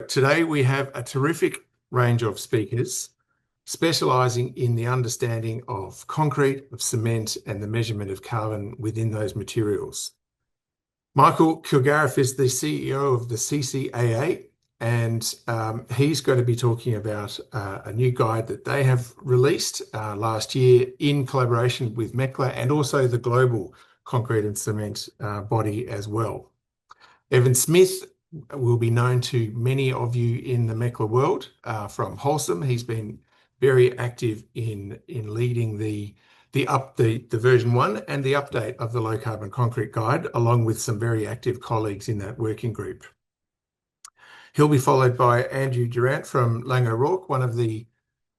today we have a terrific range of speakers specialising in the understanding of concrete, of cement, and the measurement of carbon within those materials. Michael Kilgariff is the CEO of the CCAA, and he's going to be talking about a new guide that they have released last year in collaboration with MECLA and also the global concrete and cement body as well. Evan Smith will be known to many of you in the MECLA world from Holcim. He's been very active in leading the version 1 and the update of the low carbon concrete guide, along with some very active colleagues in that working group. He'll be followed by Andrew Durant from Laing O'Rourke, one of the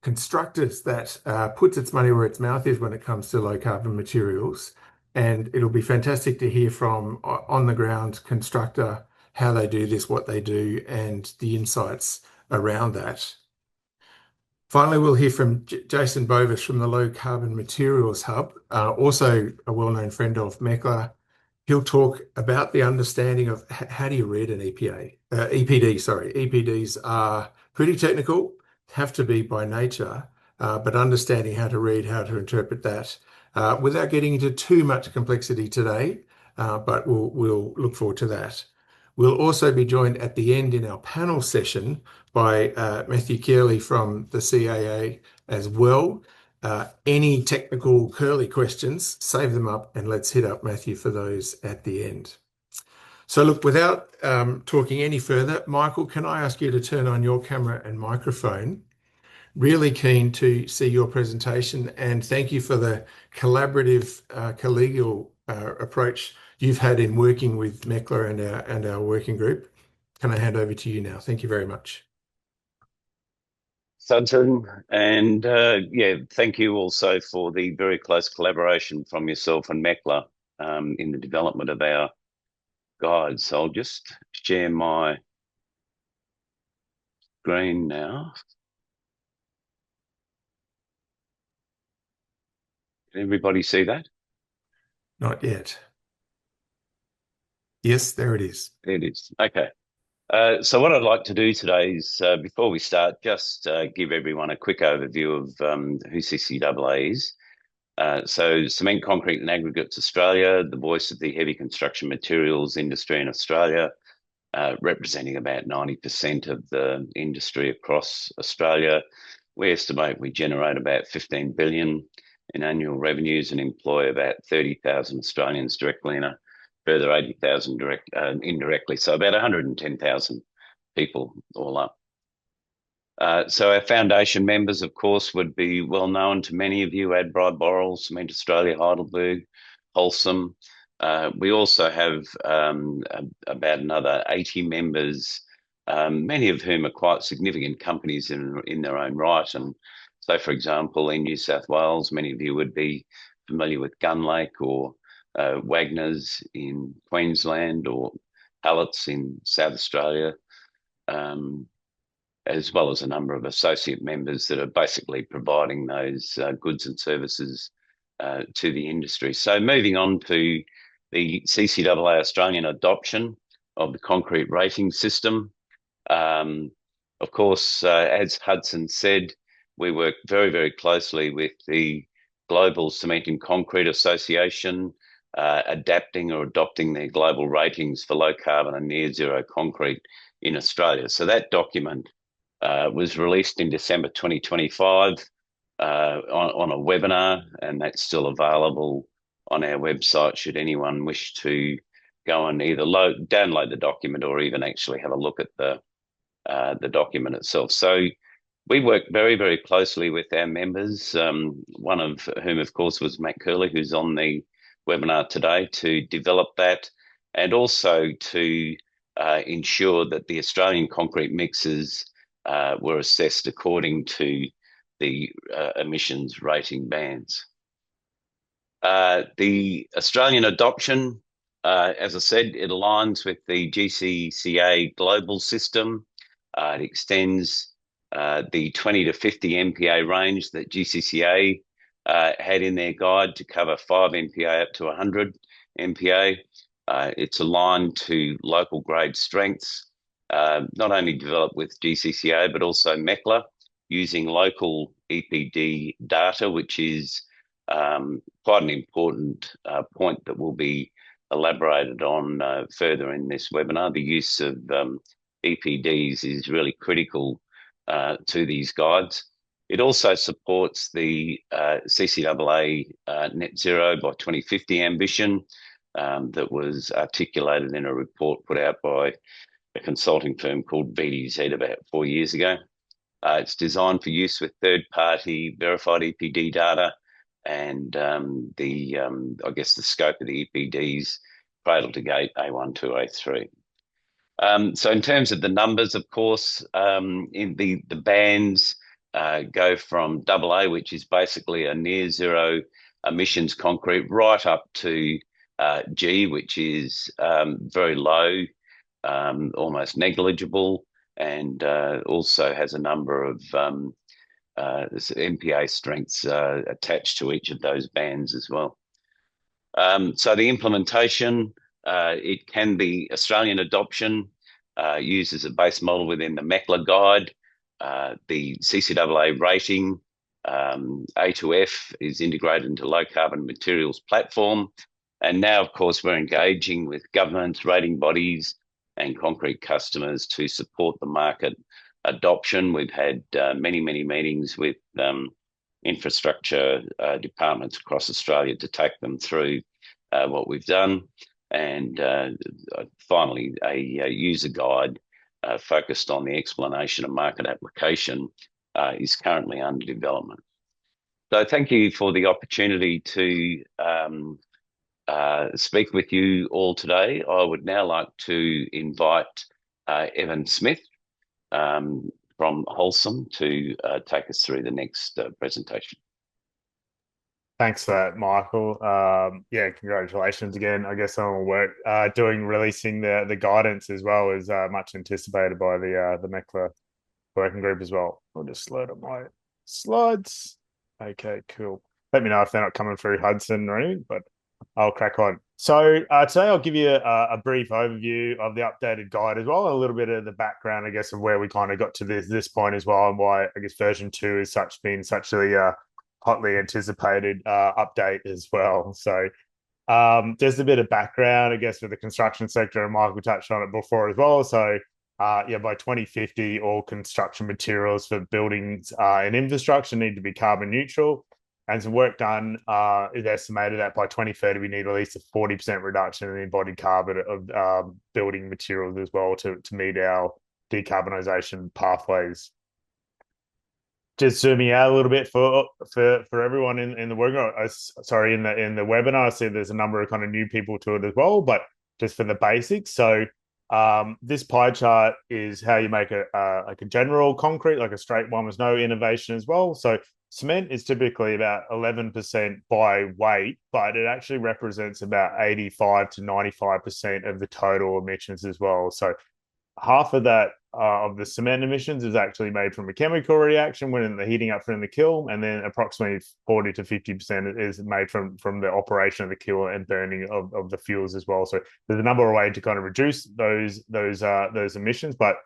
constructors that puts its money where its mouth is when it comes to low carbon materials. And it'll be fantastic to hear from on the ground constructor how they do this, what they do, and the insights around that. Finally, we'll hear from Jason Bovis from the Low Carbon Materials Hub, also a well-known friend of MECLA. He'll talk about the understanding of how do you read an EPD, sorry. EPDs are pretty technical, have to be by nature, but understanding how to read, how to interpret that without getting into too much complexity today, but we'll look forward to that. We'll also be joined at the end in our panel session by Matthew Kearley from the CAA as well. Any technical curly questions, save them up and let's hit up Matthew for those at the end. So look, without talking any further, Michael, can I ask you to turn on your camera and microphone? Really keen to see your presentation and thank you for the collaborative, collegial approach you've had in working with MECLA and our working group. Can I hand over to you now? Thank you very much. Sudson, and thank you also for the very close collaboration from yourself and MECLA in the development of our guides. So I'll just share my screen now. Can everybody see that? Not yet. Yes, there it is. There it is. Okay. So what I'd like to do today is, before we start, just give everyone a quick overview of who CCAA is. So Cement Concrete and Aggregates Australia, the voice of the heavy construction materials industry in Australia, representing about 90% of the industry across Australia. We estimate we generate about 15 billion in annual revenues and employ about 30,000 Australians directly and a further 80,000 indirectly. So about 110,000 people all up. So our foundation members, of course, would be well known to many of you: Adbri, Boral, Cement Australia, Heidelberg, Holcim. We also have about another 80 members, many of whom are quite significant companies in their own right. And so, for example, in New South Wales, many of you would be familiar with Gunlake or Wagner's in Queensland or Hallett's in South Australia, as well as a number of associate members that are basically providing those goods and services to the industry. So moving on to the CCAA Australian adoption of the concrete rating system. Of course, as Hudson said, we work very, very closely with the Global Cement and Concrete Association, adapting or adopting their global ratings for low carbon and near zero concrete in Australia. So that document was released in December 2025 on a webinar, and that's still available on our website should anyone wish to go and either download the document or even actually have a look at the document itself. So we work very, very closely with our members, one of whom, of course, was Matt Curley, who's on the webinar today, to develop that and also to ensure that the Australian concrete mixes were assessed according to the emissions rating bands. The Australian adoption, as I said, it aligns with the GCCA global system. It extends the 20 to 50 MPa range that GCCA had in their guide to cover 5 MPa up to 100 MPa. It's aligned to local grade strengths not only developed with GCCA, but also MECLA, using local EPD data, which is quite an important point that will be elaborated on further in this webinar. The use of EPDs is really critical to these guides. It also supports the CCAA net zero by 2050 ambition that was articulated in a report put out by a consulting firm called VDZ about 4 years ago. It's designed for use with third-party verified EPD data, and I guess the scope of the EPDs, cradle to gate, A1 to A3. So in terms of the numbers, of course, in the bands go from AA, which is basically a near zero emissions concrete, right up to G, which is very low, almost negligible, and also has a number of MPA strengths attached to each of those bands as well. So the implementation, it can be Australian adoption, used as a base model within the MECLA guide. The CCAA rating, A to F, is integrated into low carbon materials platform. And now, of course, we're engaging with governments, rating bodies, and concrete customers to support the market adoption. We've had many meetings with infrastructure departments across Australia to take them through what we've done. And finally, a user guide focused on the explanation of market application is currently under development. So thank you for the opportunity to speak with you all today. I would now like to invite Evan Smith from Holcim to take us through the next presentation. Thanks for that, Michael. Yeah, congratulations again. I guess on work releasing the guidance as well is much anticipated by the MECLA working group as well. I'll just load up my slides. Okay, cool. Let me know if they're not coming through Hudson or anything, but I'll crack on. So today I'll give you a brief overview of the updated guide as well, and a little bit of the background, I guess, of where we kind of got to this point as well, and why I guess version 2 has been such a hotly anticipated update as well. So there's a bit of background, I guess, for the construction sector, and Michael touched on it before as well. So yeah, by 2050, all construction materials for buildings and infrastructure need to be carbon neutral. And some work done is estimated that by 2030, we need at least a 40% reduction in the embodied carbon of building materials as well to meet our decarbonisation pathways. Just zooming out a little bit for everyone in the work, sorry, in the webinar, I see there's a number of kind of new people to it as well, but just for the basics. So this pie chart is how you make like a general concrete, like a straight one with no innovation as well. So cement is typically about 11% by weight, but it actually represents about 85 to 95% of the total emissions as well. So half of that of the cement emissions is actually made from a chemical reaction when the heating up from the kiln, and then approximately 40 to 50% is made from the operation of the kiln and burning of the fuels as well. So there's a number of ways to kind of reduce those emissions, but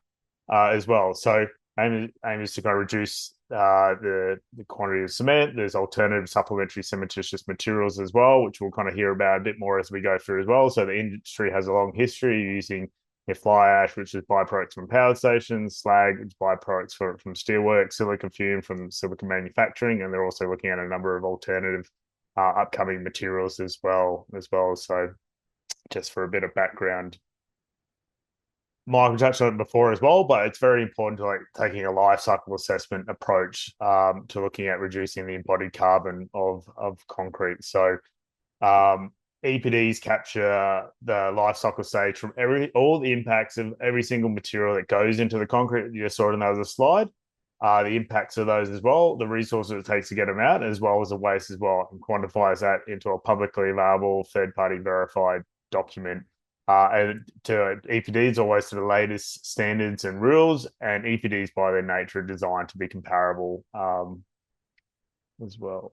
as well. So aim is to kind of reduce the quantity of cement. There's alternative supplementary cementitious materials as well, which we'll kind of hear about a bit more as we go through as well. So the industry has a long history using fly ash, which is byproducts from power stations, slag, which is byproducts from steelwork, silica fume from silica manufacturing, and they're also looking at a number of alternative upcoming materials as well. So just for a bit of background, Michael touched on it before as well, but it's very important to taking a life cycle assessment approach to looking at reducing the embodied carbon of concrete. So EPDs capture the life cycle stage from all the impacts of every single material that goes into the concrete. You just saw it in the other slide. The impacts of those as well, the resources it takes to get them out, as well as the waste as well, and quantifies that into a publicly available, third-party verified document. And to EPDs always to the latest standards and rules, and EPDs by their nature are designed to be comparable as well.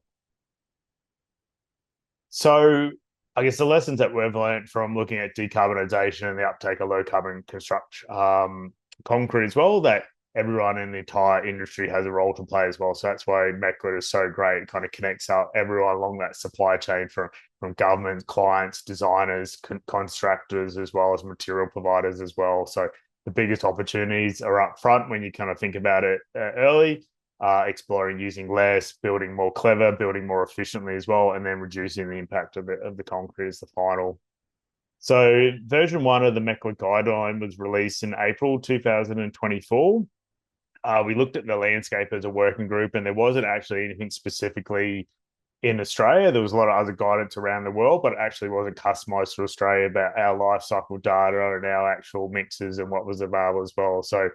So I guess the lessons that we've learned from looking at decarbonisation and the uptake of low carbon construction concrete as well, that everyone in the entire industry has a role to play as well. So that's why MECLA is so great. It kind of connects up everyone along that supply chain from government, clients, designers, contractors, as well as material providers as well. So the biggest opportunities are up front when you kind of think about it early, exploring using less, building more clever, building more efficiently as well, and then reducing the impact of the concrete as the final. So version 1 of the MECLA guideline was released in April 2024. We looked at the landscape as a working group, and there wasn't actually anything specifically in Australia. There was a lot of other guidance around the world, but it actually wasn't customized to Australia about our life cycle data and our actual mixes and what was available as well. So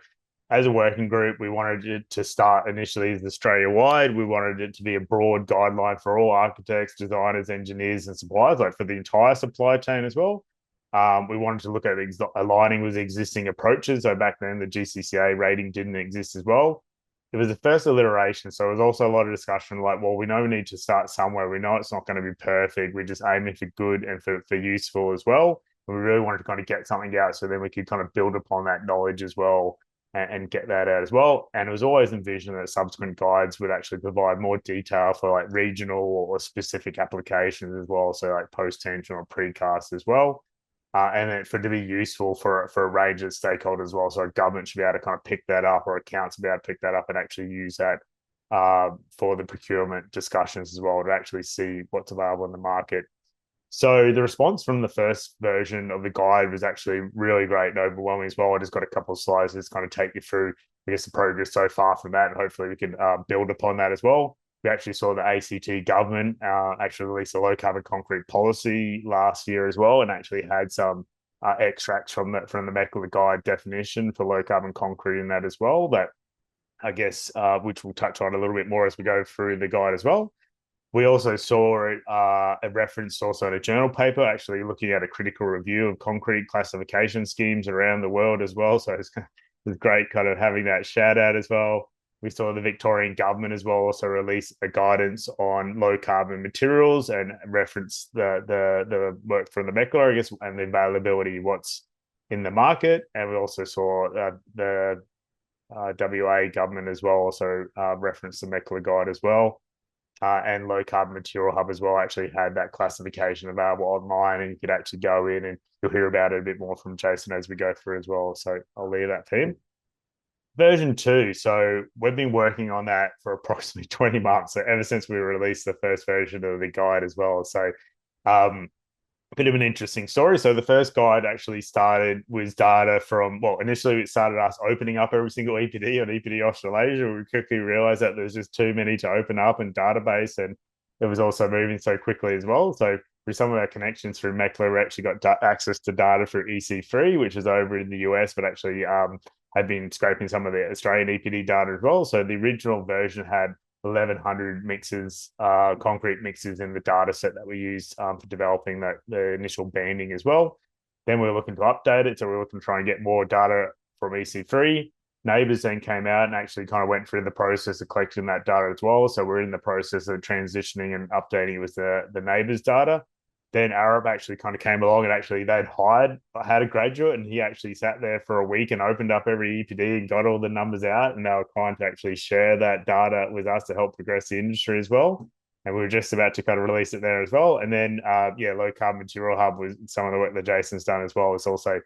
as a working group, we wanted it to start initially as Australia-wide. We wanted it to be a broad guideline for all architects, designers, engineers, and suppliers, like for the entire supply chain as well. We wanted to look at aligning with existing approaches. So back then, the GCCA rating didn't exist as well. It was the first iteration, so there was also a lot of discussion like, well, we know we need to start somewhere. We know it's not going to be perfect. We're just aiming for good and for useful as well. And we really wanted to kind of get something out so then we could kind of build upon that knowledge as well and get that out as well. And it was always envisioned that subsequent guides would actually provide more detail for like regional or specific applications as well. So like post-tension or precast as well. And then for it to be useful for a range of stakeholders as well. So government should be able to kind of pick that up, or accounts be able to pick that up and actually use that for the procurement discussions as well, to actually see what's available in the market. So the response from the first version of the guide was actually really great and overwhelming as well. I just got a couple of slides to just kind of take you through, I guess, the progress so far from that, and hopefully we can build upon that as well. We actually saw the ACT government actually release a low carbon concrete policy last year as well, and actually had some extracts from the MECLA guide definition for low carbon concrete in that as well. That I guess which we'll touch on a little bit more as we go through the guide as well. We also saw a reference also in a journal paper, actually looking at a critical review of concrete classification schemes around the world as well. So it's great kind of having that shout out as well. We saw the Victorian government as well also release a guidance on low carbon materials and reference the work from the MECLA, I guess, and the availability of what's in the market. And we also saw the WA government as well also reference the MECLA guide as well. And Low Carbon Material Hub as well actually had that classification available online, and you could actually go in, and you'll hear about it a bit more from Jason as we go through as well. So I'll leave that to him. Version 2. So we've been working on that for approximately 20 months. So ever since we released the first version of the guide as well. So a bit of an interesting story. So the first guide actually started with data from, well, initially it started us opening up every single EPD on EPD Australasia. We quickly realized that there's just too many to open up in database, and it was also moving so quickly as well. So through some of our connections through MECLA, we actually got access to data through EC3, which is over in the US, but actually had been scraping some of the Australian EPD data as well. So the original version had 1,100 mixes, concrete mixes in the data set that we used for developing the initial banding as well. Then we were looking to update it. So we were looking to try and get more data from EC3. Neighbours then came out and actually kind of went through the process of collecting that data as well. So we're in the process of transitioning and updating with the Neighbours data. Then Arab actually kind of came along, and actually had a graduate, and he actually sat there for a week and opened up every EPD and got all the numbers out, and they were trying to actually share that data with us to help progress the industry as well. And we were just about to kind of release it there as well. And then, Low Carbon Material Hub was some of the work that Jason's done as well. It's also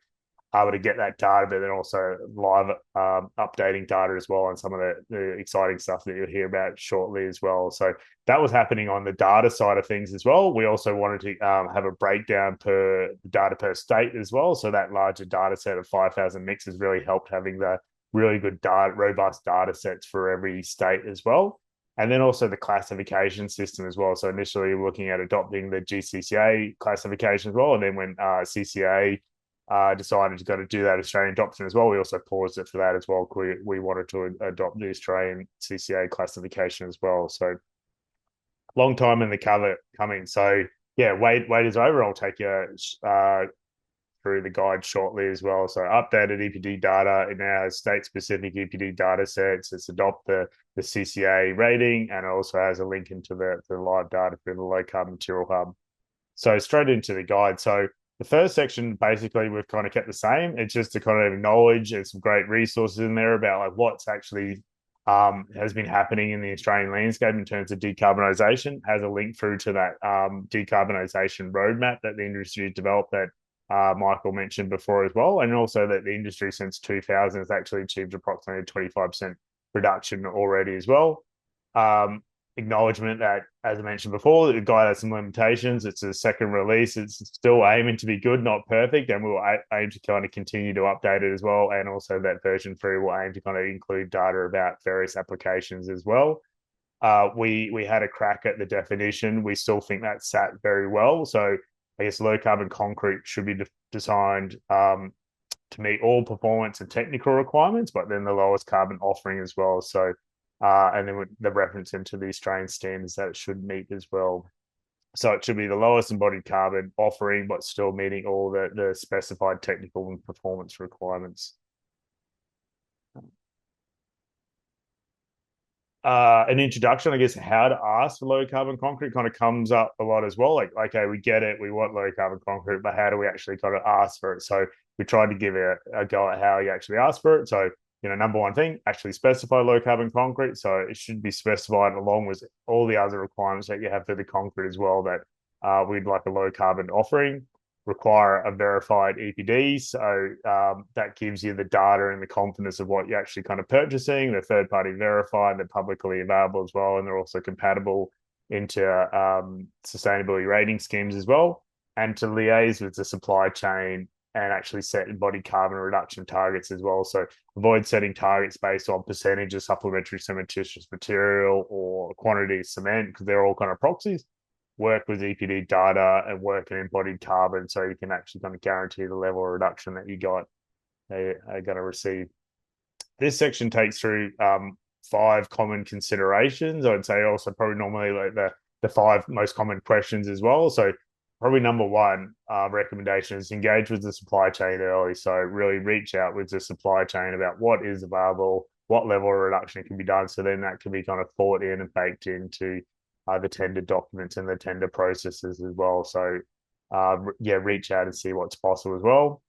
able to get that data, but then also live updating data as well, and some of the exciting stuff that you'll hear about shortly as well. So that was happening on the data side of things as well. We also wanted to have a breakdown per data per state as well. So that larger data set of 5,000 mixes really helped having the really good data, robust data sets for every state as well. And then also the classification system as well. So initially looking at adopting the GCCA classification as well. And then when CCAA decided to go to do that Australian adoption as well, we also paused it for that as well. We wanted to adopt the Australian CCA classification as well. So long time in the cover coming. So yeah, wait is over. I'll take you through the guide shortly as well. So updated EPD data in our state-specific EPD data sets. It's adopt the CCA rating, and it also has a link into the live data through the Low Carbon Material Hub. So straight into the guide. So The first section, basically, we've kind of kept the same. It's just to kind of acknowledge there's some great resources in there about like what's actually has been happening in the Australian landscape in terms of decarbonisation. Has a link through to that decarbonisation roadmap that the industry has developed that Michael mentioned before as well, and also that the industry since 2000 has actually achieved approximately a 25% reduction already as well. Acknowledgement that, as I mentioned before, the guide has some limitations. It's a second release. It's still aiming to be good, not perfect, and we'll aim to kind of continue to update it as well. And also that version 3 will aim to kind of include data about various applications as well. We had a crack at the definition. We still think that sat very well. So I guess low carbon concrete should be designed to meet all performance and technical requirements, but then the lowest carbon offering as well. So and then the reference into the Australian standards that it should meet as well. So it should be the lowest embodied carbon offering, but still meeting all the specified technical and performance requirements. An introduction, I guess, how to ask for low carbon concrete kind of comes up a lot as well. Like, okay, we get it, we want low carbon concrete, but how do we actually kind of ask for it? So we tried to give a go at how you actually ask for it. So number one thing, actually specify low carbon concrete. So it should be specified along with all the other requirements that you have for the concrete as well, that we'd like a low carbon offering, require a verified EPD. So that gives you the data and the confidence of what you're actually kind of purchasing. They're third party verified, they're publicly available as well, and they're also compatible into sustainability rating schemes as well. And to liaise with the supply chain and actually set embodied carbon reduction targets as well. So avoid setting targets based on percentage of supplementary cementitious material or quantity of cement, because they're all kind of proxies. Work with EPD data and work in embodied carbon so you can actually kind of guarantee the level of reduction that you are going to receive. This section takes through 5 common considerations. I'd say also probably normally like the 5 most common questions as well. So probably number 1 recommendation is engage with the supply chain early. So really reach out with the supply chain about what is available, what level of reduction can be done. So then that can be kind of thought in and baked into the tender documents and the tender processes as well. So reach out and see what's possible as well.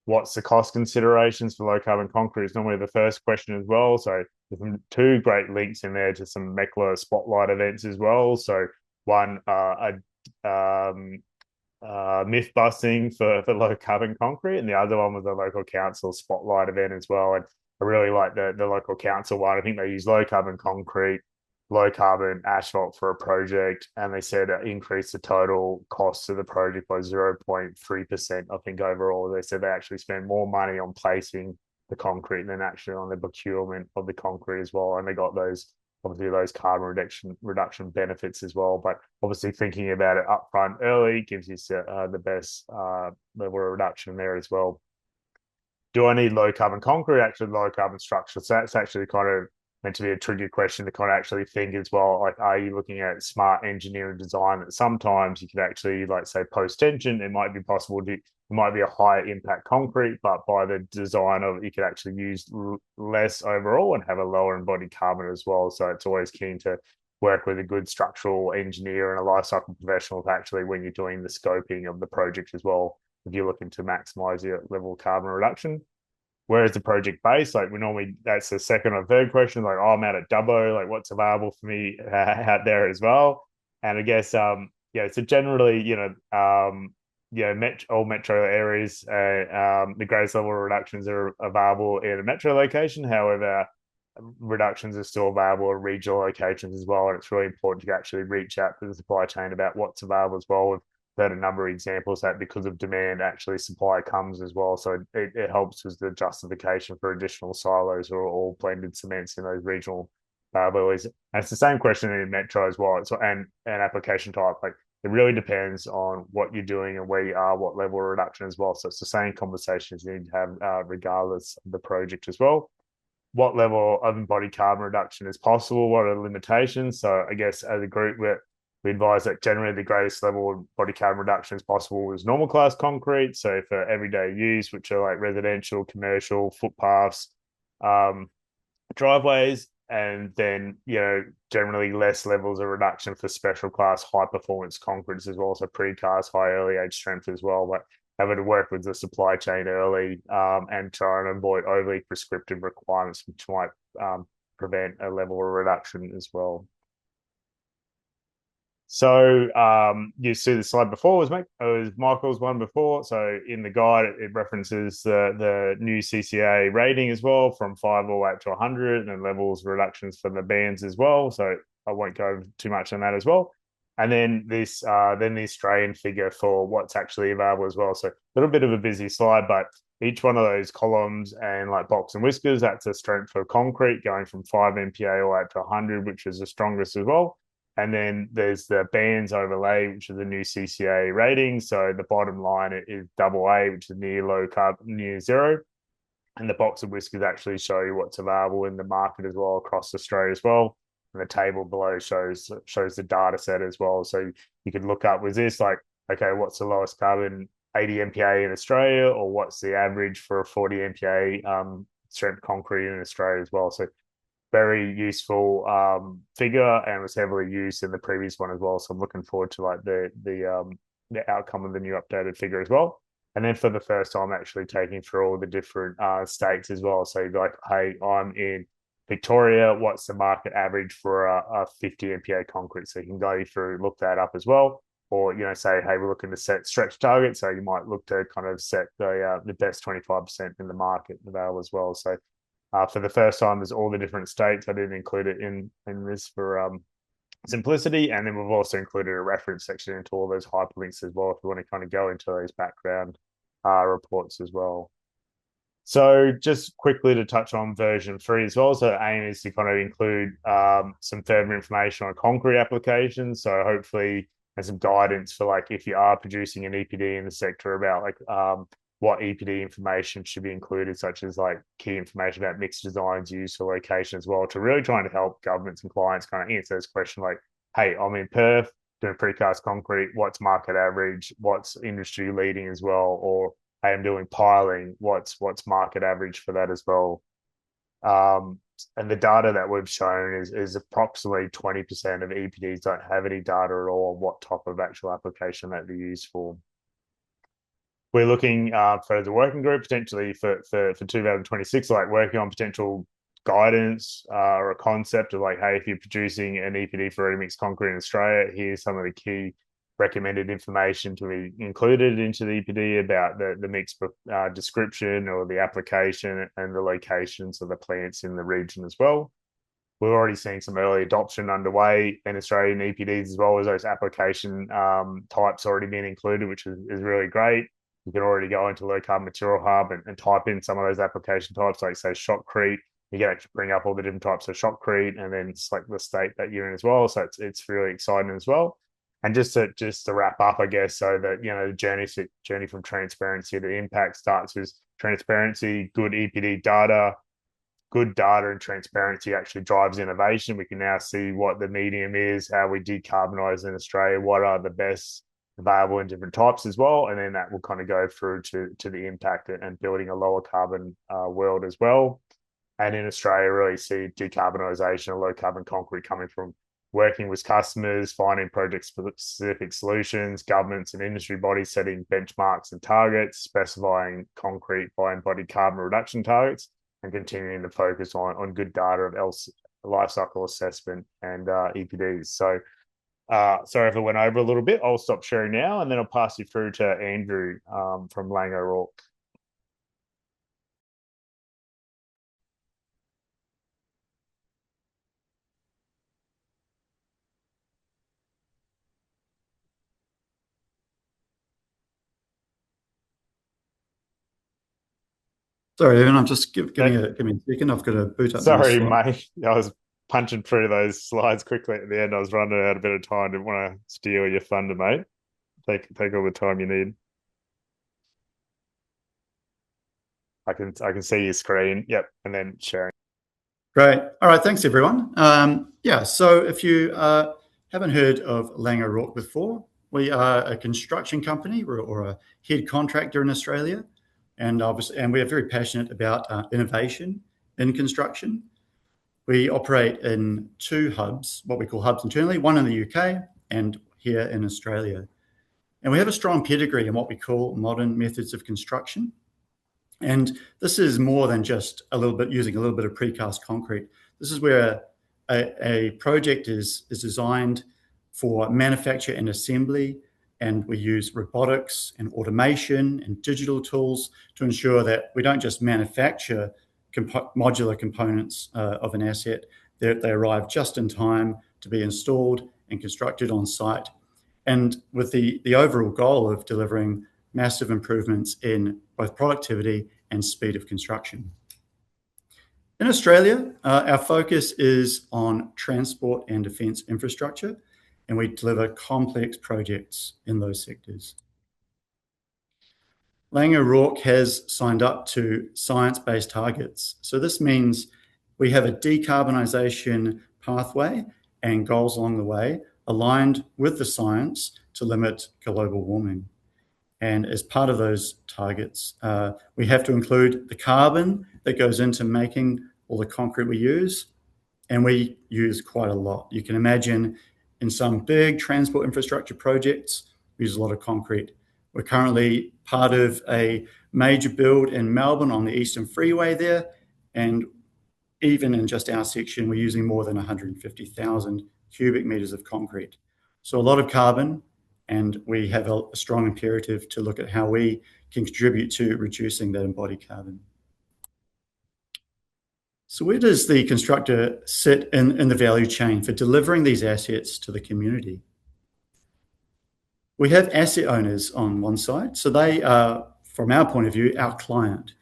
What's the cost considerations for low carbon concrete is normally the first question as well. So there's 2 great links in there to some MECLA spotlight events as well. So one, myth busting for low carbon concrete, and the other one was a local council spotlight event as well. And I really like the local council one. I think they use low carbon concrete, low carbon asphalt for a project, and they said increase the total cost of the project by 0.3%. I think overall they said they actually spend more money on placing the concrete than actually on the procurement of the concrete as well, and they got those carbon reduction benefits as well. But obviously thinking about it upfront early gives you the best level of reduction there as well. Do I need low carbon concrete? Actually, low carbon structure. So that's actually kind of meant to be a tricky question to kind of actually think as well. Like, are you looking at smart engineering design that sometimes you could actually, like, say, post tension, it might be possible to, it might be a higher impact concrete, but by the design of it, you could actually use less overall and have a lower embodied carbon as well. So it's always keen to work with a good structural engineer and a life cycle professional actually when you're doing the scoping of the project as well, if you're looking to maximize your level of carbon reduction. Where is the project based? Like, we normally, that's the second or third question. Like, oh, I'm out at Dubbo. Like, what's available for me out there as well? And I guess, so generally, all metro areas, the greatest level of reductions are available in a metro location. However, reductions are still available at regional locations as well. And it's really important to actually reach out to the supply chain about what's available as well. We've heard a number of examples that because of demand, actually supply comes as well. So it helps with the justification for additional silos or blended cements in those regional availabilities. And it's the same question in metro as well. So, and application type, like, it really depends on what you're doing and where you are, what level of reduction as well. So it's the same conversations you need to have regardless of the project as well. What level of embodied carbon reduction is possible? What are the limitations? So I guess as a group, we advise that generally the greatest level of body carbon reduction is possible is normal class concrete. So for everyday use, which are like residential, commercial, footpaths, driveways, and then, generally less levels of reduction for special class high performance concretes as well. So precast, high early age strength as well. But having to work with the supply chain early and try and avoid overly prescriptive requirements, which might prevent a level of reduction as well. So you see the slide before was Michael's one before. So in the guide, it references the new CCAA rating as well, from 5 all the way up to 100, and levels reductions for the bands as well. So I won't go too much on that as well. And then this, then the Australian figure for what's actually available as well. So a little bit of a busy slide, but each one of those columns and like box and whiskers, that's a strength for concrete going from 5 MPa all the way up to 100, which is the strongest as well. And then there's the bands overlay, which is the new CCAA rating. So the bottom line is AA, which is near low carbon, near zero. And the box of whiskers actually show you what's available in the market as well across Australia as well. And the table below shows the data set as well. So you could look up, was this like, okay, what's the lowest carbon 80 MPa in Australia, or what's the average for a 40 MPa strength concrete in Australia as well? So very useful figure, and was heavily used in the previous one as well. So I'm looking forward to like the outcome of the new updated figure as well. And then for the first time, actually taking through all the different states as well. So you'd be like, hey, I'm in Victoria. What's the market average for a 50 MPa concrete? So you can go through, look that up as well. Or, you know, say, hey, we're looking to set stretch targets. So you might look to kind of set the best 25% in the market available as well. So for the first time, there's all the different states. I didn't include it in this for simplicity. And then we've also included a reference section into all those hyperlinks as well, if you want to kind of go into those background reports as well. So just quickly to touch on version 3 as well. So the aim is to kind of include some further information on concrete applications. So hopefully, and some guidance for like if you are producing an EPD in the sector, about like what EPD information should be included, such as like key information about mixed designs, use for location as well, to really trying to help governments and clients kind of answer this question like, hey, I'm in Perth doing precast concrete, what's market average, what's industry leading as well, or hey, I'm doing piling, what's market average for that as well. And the data that we've shown is approximately 20% of EPDs don't have any data at all on what type of actual application that they're used for. We're looking for the working group potentially for 2026, like working on potential guidance or a concept of like, hey, if you're producing an EPD for ready-mix concrete in Australia, here's some of the key recommended information to be included into the EPD about the mix description or the application and the locations of the plants in the region as well. We're already seeing some early adoption underway in Australian EPDs, as well as those application types already being included, which is really great. You can already go into Low Carbon Material Hub and type in some of those application types, like say shotcrete. You can actually bring up all the different types of shotcrete and then select the state that you're in as well. So it's really exciting as well. And just to wrap up, I guess, so that, you know, the journey from transparency to impact starts with transparency, good EPD data. Good data and transparency actually drives innovation. We can now see what the medium is, how we decarbonize in Australia, what are the best available in different types as well. And then that will kind of go through to the impact and building a lower carbon world as well. And in Australia, really see decarbonisation of low carbon concrete coming from working with customers, finding project-specific solutions, governments and industry bodies setting benchmarks and targets, specifying concrete by embodied carbon reduction targets, and continuing to focus on good data of life cycle assessment and EPDs. So sorry if I went over a little bit. I'll stop sharing now, and then I'll pass you through to Andrew from Laing O'Rourke. Sorry, Evan, I'm just give me a second. I've got to boot up. Sorry, mate. I was punching through those slides quickly at the end. I was running out a bit of time. Didn't want to steal your thunder, mate. Take all the time you need. I can see your screen. Yep, and then sharing. Great. All right. Thanks, everyone. Yeah. So if you haven't heard of Laing O'Rourke before, we are a construction company or a head contractor in Australia. And we are very passionate about innovation in construction. We operate in 2 hubs, what we call hubs internally, one in the UK and here in Australia. And we have a strong pedigree in what we call modern methods of construction. And this is more than just using a little bit of precast concrete. This is where a project is designed for manufacture and assembly, and we use robotics and automation and digital tools to ensure that we don't just manufacture modular components of an asset, that they arrive just in time to be installed and constructed on site, and with the overall goal of delivering massive improvements in both productivity and speed of construction. In Australia, our focus is on transport and defence infrastructure, and we deliver complex projects in those sectors. Laing O'Rourke has signed up to science-based targets. So this means we have a decarbonisation pathway and goals along the way aligned with the science to limit global warming. And as part of those targets, we have to include the carbon that goes into making all the concrete we use, and we use quite a lot. You can imagine in some big transport infrastructure projects, we use a lot of concrete. We're currently part of a major build in Melbourne on the Eastern Freeway there, and even in just our section, we're using more than 150,000 cubic meters of concrete. So a lot of carbon, and we have a strong imperative to look at how we can contribute to reducing that embodied carbon. So where does the constructor sit in the value chain for delivering these assets to the community? We have asset owners on one side. So they are, from our point of view, our client.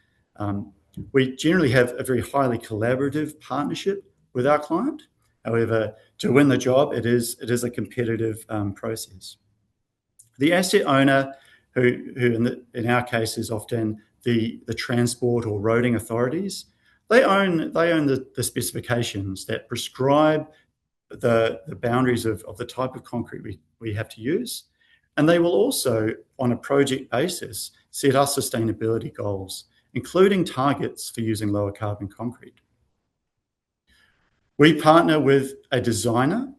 We generally have a very highly collaborative partnership with our client. However, to win the job, it is a competitive process. The asset owner, who in our case is often the transport or roading authorities, they own the specifications that prescribe the boundaries of the type of concrete we have to use. And they will also, on a project basis, set us sustainability goals, including targets for using lower carbon concrete. We partner with a designer,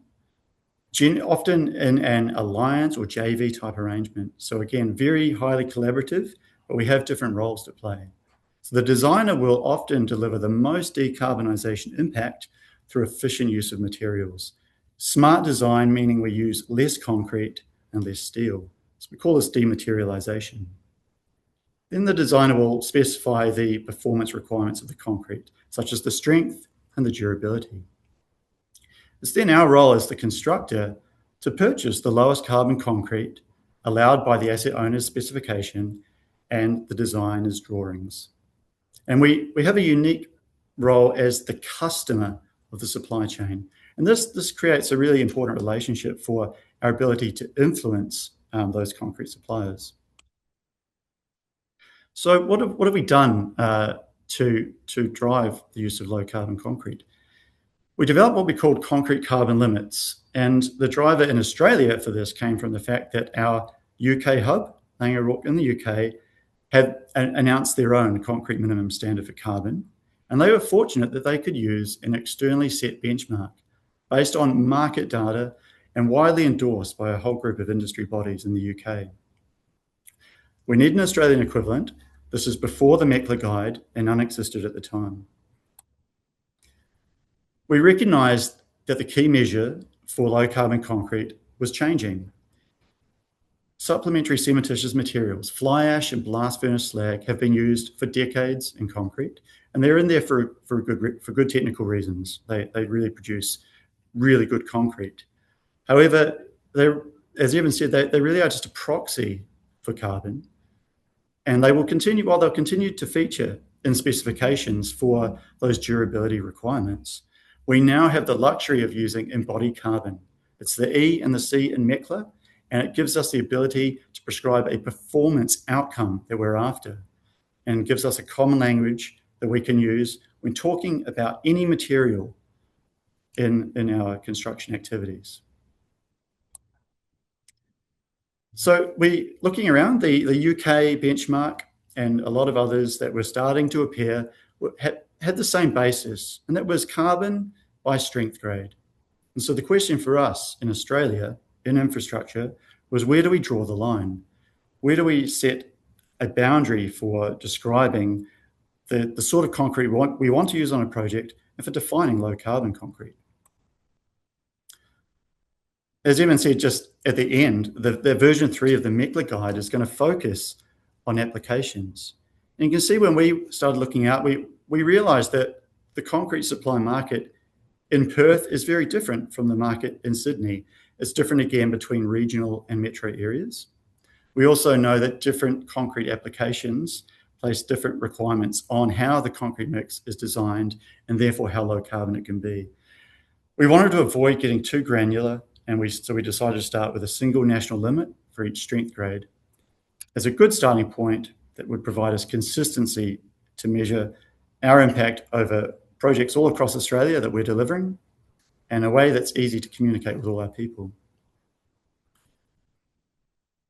often in an alliance or JV type arrangement. So again, very highly collaborative, but we have different roles to play. So the designer will often deliver the most decarbonisation impact through efficient use of materials. Smart design, meaning we use less concrete and less steel. So we call this dematerialisation. Then the designer will specify the performance requirements of the concrete, such as the strength and the durability. It's then our role as the constructor to purchase the lowest carbon concrete allowed by the asset owner's specification and the designer's drawings. And we have a unique role as the customer of the supply chain. And this creates a really important relationship for our ability to influence those concrete suppliers. So what have we done to drive the use of low carbon concrete? We developed what we called concrete carbon limits. And the driver in Australia for this came from the fact that our UK hub, Laing O'Rourke in the UK, had announced their own concrete minimum standard for carbon. And they were fortunate that they could use an externally set benchmark based on market data and widely endorsed by a whole group of industry bodies in the UK. We need an Australian equivalent. This is before the MECLA guide, and none existed at the time. We recognised that the key measure for low carbon concrete was changing. Supplementary cementitious materials, fly ash and blast furnace slag, have been used for decades in concrete, and they're in there for good technical reasons. They really produce really good concrete. However, as Evan said, they really are just a proxy for carbon, and they will continue, while they'll continue to feature in specifications for those durability requirements. We now have the luxury of using embodied carbon. It's the E and the C in MECLA, and it gives us the ability to prescribe a performance outcome that we're after, and gives us a common language that we can use when talking about any material in our construction activities. So looking around, the UK benchmark and a lot of others that were starting to appear had the same basis, and that was carbon by strength grade. And so the question for us in Australia, in infrastructure, was, where do we draw the line? Where do we set a boundary for describing the sort of concrete we want to use on a project and for defining low carbon concrete? As Evan said just at the end, the version 3 of the MECLA guide is going to focus on applications. And you can see when we started looking out, we realised that the concrete supply market in Perth is very different from the market in Sydney. It's different again between regional and metro areas. We also know that different concrete applications place different requirements on how the concrete mix is designed and therefore how low carbon it can be. We wanted to avoid getting too granular, and so we decided to start with a single national limit for each strength grade as a good starting point that would provide us consistency to measure our impact over projects all across Australia that we're delivering, and a way that's easy to communicate with all our people.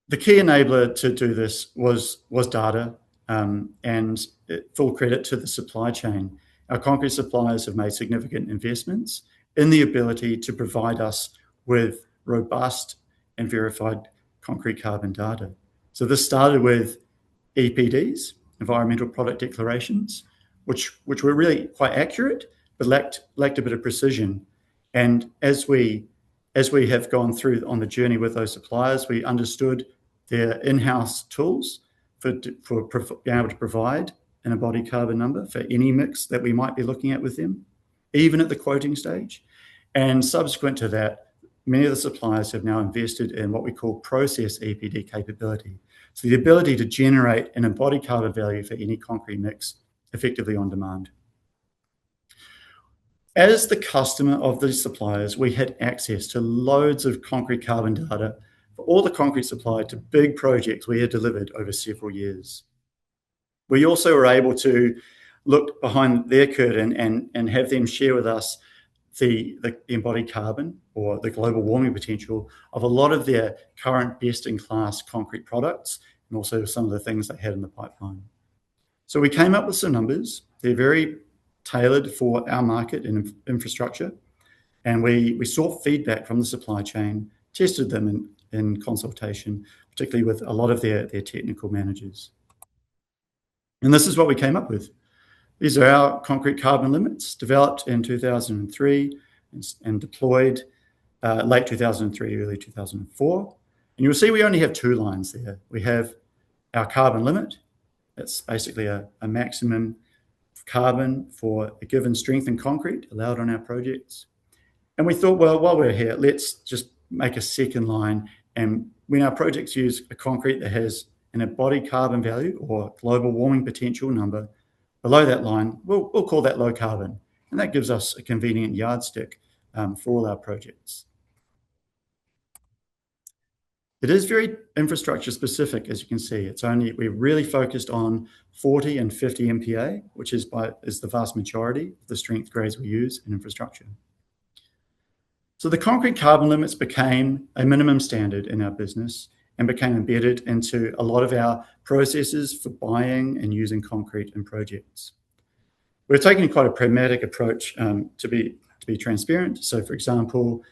The key enabler to do this was data, and full credit to the supply chain. Our concrete suppliers have made significant investments in the ability to provide us with robust and verified concrete carbon data. So this started with EPDs, environmental product declarations, which were really quite accurate, but lacked a bit of precision. And as we have gone through on the journey with those suppliers, we understood their in-house tools for being able to provide an embodied carbon number for any mix that we might be looking at with them, even at the quoting stage. And subsequent to that, many of the suppliers have now invested in what we call process EPD capability. So the ability to generate an embodied carbon value for any concrete mix effectively on demand. As the customer of these suppliers, we had access to loads of concrete carbon data for all the concrete supply to big projects we had delivered over several years. We also were able to look behind their curtain and have them share with us the embodied carbon or the global warming potential of a lot of their current best-in-class concrete products, and also some of the things they had in the pipeline. So we came up with some numbers. They're very tailored for our market and infrastructure, and we sought feedback from the supply chain, tested them in consultation, particularly with a lot of their technical managers. And this is what we came up with. These are our concrete carbon limits, developed in 2003 and deployed late 2003, early 2004. And you'll see we only have two lines there. We have our carbon limit. That's basically a maximum carbon for a given strength in concrete allowed on our projects. And we thought, well, while we're here, let's just make a second line. And when our projects use a concrete that has an embodied carbon value or global warming potential number below that line, we'll call that low carbon. And that gives us a convenient yardstick for all our projects. It is very infrastructure specific, as you can see. We're really focused on 40 and 50 MPa, which is the vast majority of the strength grades we use in infrastructure. So the concrete carbon limits became a minimum standard in our business and became embedded into a lot of our processes for buying and using concrete in projects. We're taking quite a pragmatic approach to be transparent. So, for example,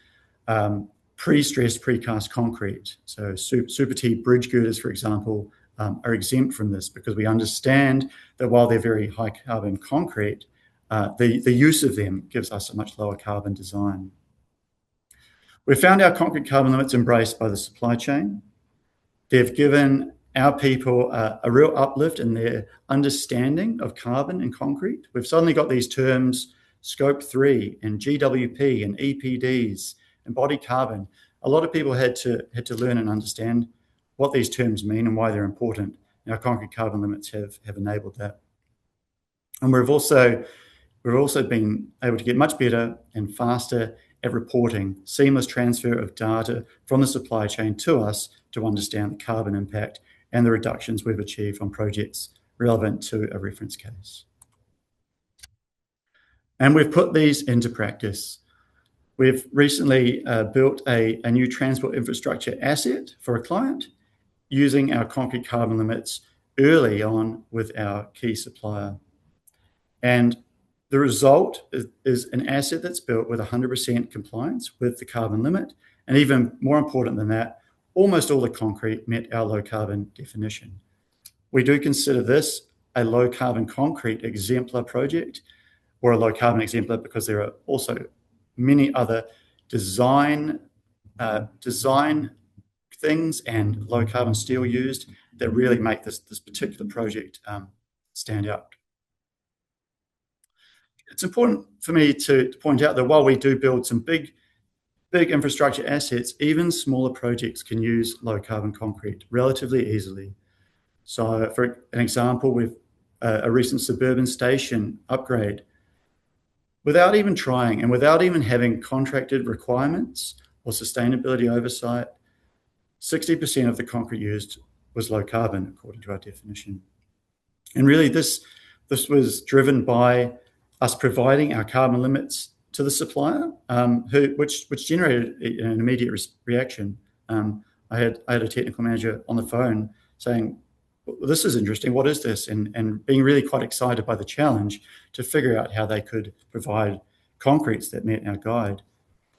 pre-stressed precast concrete, so Super T bridge girders, for example, are exempt from this because we understand that while they're very high carbon concrete, the use of them gives us a much lower carbon design. We found our concrete carbon limits embraced by the supply chain. They've given our people a real uplift in their understanding of carbon and concrete. We've suddenly got these terms, Scope 3 and GWP and EPDs, embodied carbon. A lot of people had to learn and understand what these terms mean and why they're important. And our concrete carbon limits have enabled that. And we've also been able to get much better and faster at reporting seamless transfer of data from the supply chain to us to understand the carbon impact and the reductions we've achieved on projects relevant to a reference case. And we've put these into practice. We've recently built a new transport infrastructure asset for a client using our concrete carbon limits early on with our key supplier. And the result is an asset that's built with 100% compliance with the carbon limit. And even more important than that, almost all the concrete met our low carbon definition. We do consider this a low carbon concrete exemplar project, or a low carbon exemplar, because there are also many other design things and low carbon steel used that really make this particular project stand out. It's important for me to point out that while we do build some big infrastructure assets, even smaller projects can use low carbon concrete relatively easily. So for an example, with a recent suburban station upgrade, without even trying and without even having contracted requirements or sustainability oversight, 60% of the concrete used was low carbon, according to our definition. And really this was driven by us providing our carbon limits to the supplier, which generated an immediate reaction. I had a technical manager on the phone saying, well, this is interesting, what is this? And being really quite excited by the challenge to figure out how they could provide concretes that met our guide.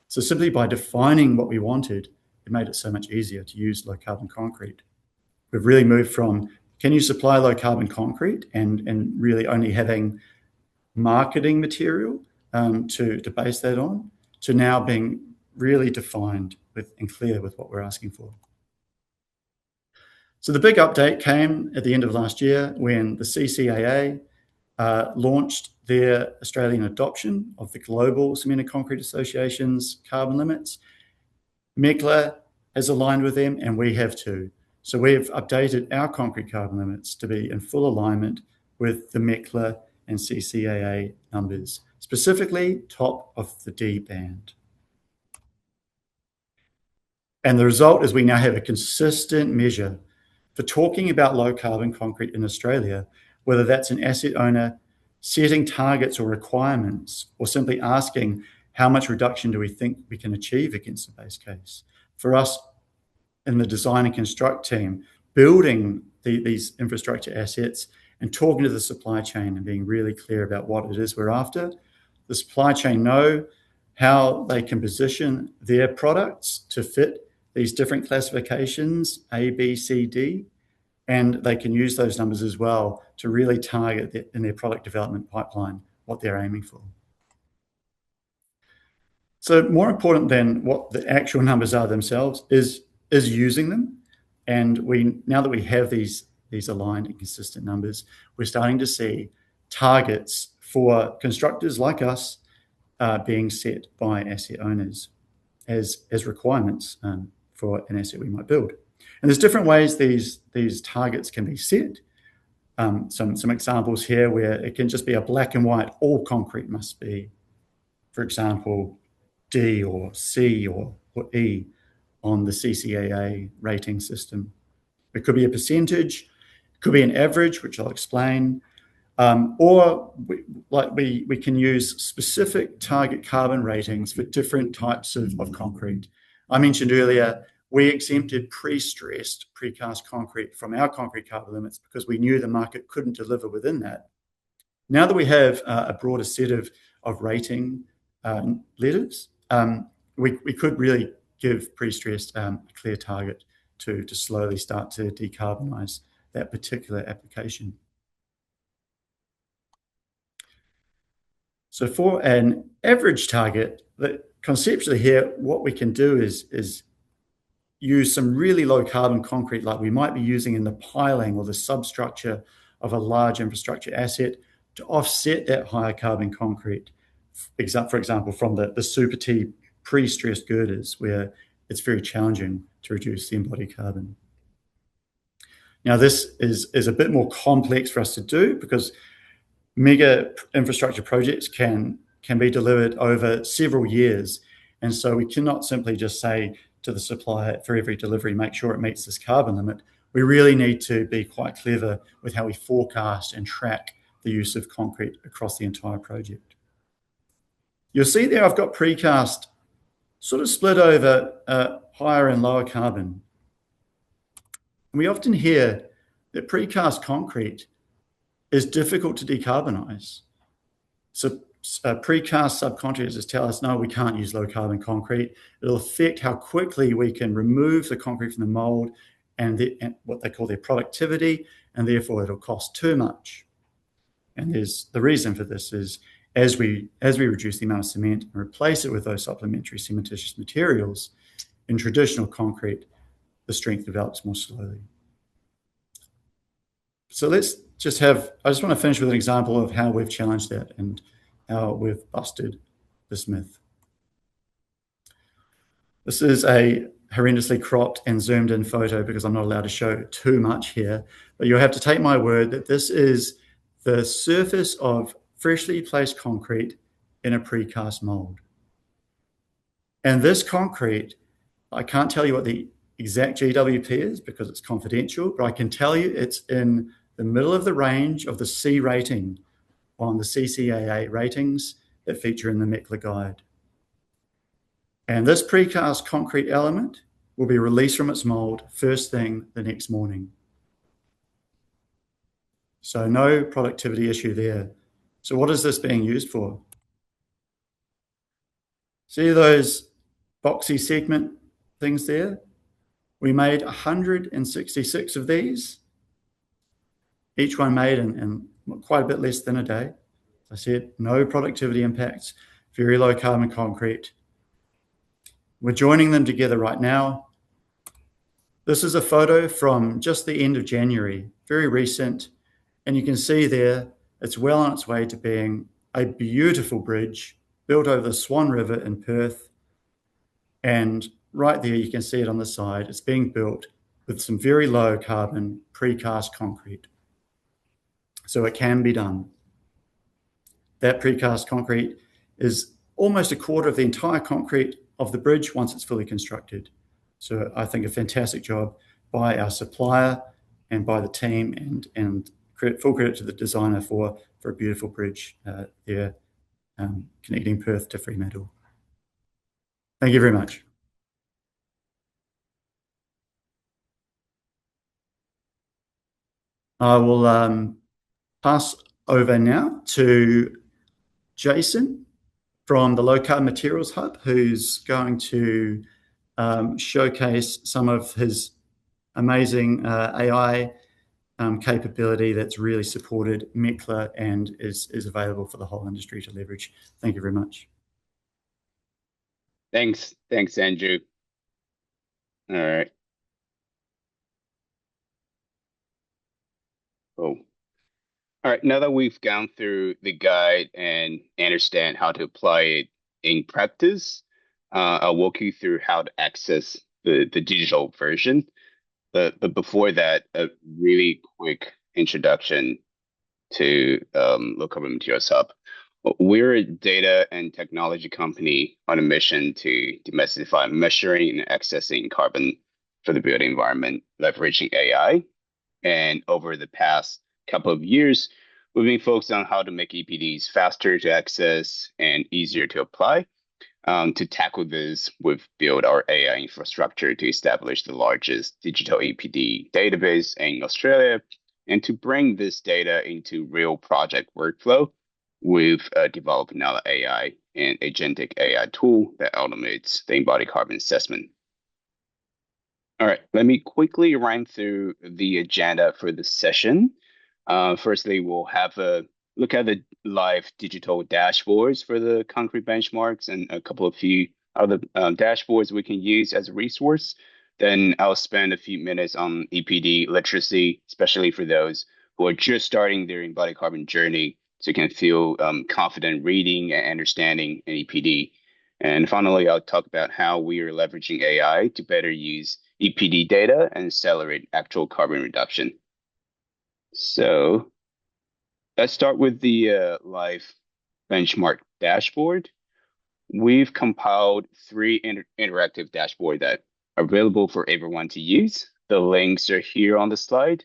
So simply by defining what we wanted, it made it so much easier to use low carbon concrete. We've really moved from, can you supply low carbon concrete, and really only having marketing material to base that on, to now being really defined and clear with what we're asking for. So the big update came at the end of last year when the CCAA launched their Australian adoption of the Global Cement and Concrete Association's carbon limits. MECLA has aligned with them, and we have too. So we've updated our concrete carbon limits to be in full alignment with the MECLA and CCAA numbers, specifically top of the D band. And the result is we now have a consistent measure for talking about low carbon concrete in Australia, whether that's an asset owner setting targets or requirements, or simply asking how much reduction do we think we can achieve against the base case. For us in the design and construct team, building these infrastructure assets and talking to the supply chain and being really clear about what it is we're after, the supply chain know how they can position their products to fit these different classifications, A, B, C, D, and they can use those numbers as well to really target in their product development pipeline what they're aiming for. So more important than what the actual numbers are themselves is using them. And now that we have these aligned and consistent numbers, we're starting to see targets for constructors like us being set by asset owners as requirements for an asset we might build. And there's different ways these targets can be set. Some examples here where it can just be a black and white, all concrete must be, for example, D or C or E on the CCAA rating system. It could be a percentage, it could be an average, which I'll explain, or we can use specific target carbon ratings for different types of concrete. I mentioned earlier, we exempted pre-stressed precast concrete from our concrete carbon limits because we knew the market couldn't deliver within that. Now that we have a broader set of rating letters, we could really give pre-stressed a clear target to slowly start to decarbonise that particular application. So for an average target, conceptually here, what we can do is use some really low carbon concrete like we might be using in the piling or the substructure of a large infrastructure asset to offset that higher carbon concrete. For example, from the Super T pre-stressed girders, where it's very challenging to reduce the embodied carbon. Now, this is a bit more complex for us to do because mega infrastructure projects can be delivered over several years. And so we cannot simply just say to the supplier for every delivery, make sure it meets this carbon limit. We really need to be quite clever with how we forecast and track the use of concrete across the entire project. You'll see there I've got precast sort of split over higher and lower carbon. And we often hear that precast concrete is difficult to decarbonise. So precast subcontractors tell us, no, we can't use low carbon concrete. It'll affect how quickly we can remove the concrete from the mold and what they call their productivity, and therefore it'll cost too much. And the reason for this is as we reduce the amount of cement and replace it with those supplementary cementitious materials, in traditional concrete, the strength develops more slowly. So I just want to finish with an example of how we've challenged that and how we've busted this myth. This is a horrendously cropped and zoomed in photo because I'm not allowed to show too much here, but you'll have to take my word that this is the surface of freshly placed concrete in a precast mold. And this concrete, I can't tell you what the exact GWP is because it's confidential, but I can tell you it's in the middle of the range of the C rating on the CCAA ratings that feature in the MECLA guide. And this precast concrete element will be released from its mold first thing the next morning. So no productivity issue there. So what is this being used for? See those boxy segment things there? We made 166 of these, each one made in quite a bit less than a day. I said, no productivity impacts, very low carbon concrete. We're joining them together right now. This is a photo from just the end of January, very recent. And you can see there, it's well on its way to being a beautiful bridge built over the Swan River in Perth. And right there, you can see it on the side. It's being built with some very low carbon precast concrete. So it can be done. That precast concrete is almost a quarter of the entire concrete of the bridge once it's fully constructed. So I think a fantastic job by our supplier and by the team, and full credit to the designer for a beautiful bridge there connecting Perth to Fremantle. Thank you very much. I will pass over now to Jason from the Low Carbon Materials Hub, who's going to showcase some of his amazing AI capability that's really supported MECLA and is available for the whole industry to leverage. Thank you very much. Thanks, Andrew. All right. Cool. All right, now that we've gone through the guide and understand how to apply it in practice, I'll walk you through how to access the digital version. But before that, a really quick introduction to Low Carbon Materials Hub. We're a data and technology company on a mission to demystify measuring and accessing carbon for the built environment, leveraging AI. And over the past couple of years, we've been focused on how to make EPDs faster to access and easier to apply. To tackle this, we've built our AI infrastructure to establish the largest digital EPD database in Australia. And to bring this data into real project workflow, we've developed now AI and agentic AI tool that automates the embodied carbon assessment. All right, let me quickly run through the agenda for this session. Firstly, we'll have a look at the live digital dashboards for the concrete benchmarks and a couple of few other dashboards we can use as a resource. Then I'll spend a few minutes on EPD literacy, especially for those who are just starting their embodied carbon journey, so you can feel confident reading and understanding an EPD. And finally, I'll talk about how we are leveraging AI to better use EPD data and accelerate actual carbon reduction. So let's start with the live benchmark dashboard. We've compiled 3 interactive dashboards that are available for everyone to use. The links are here on the slide,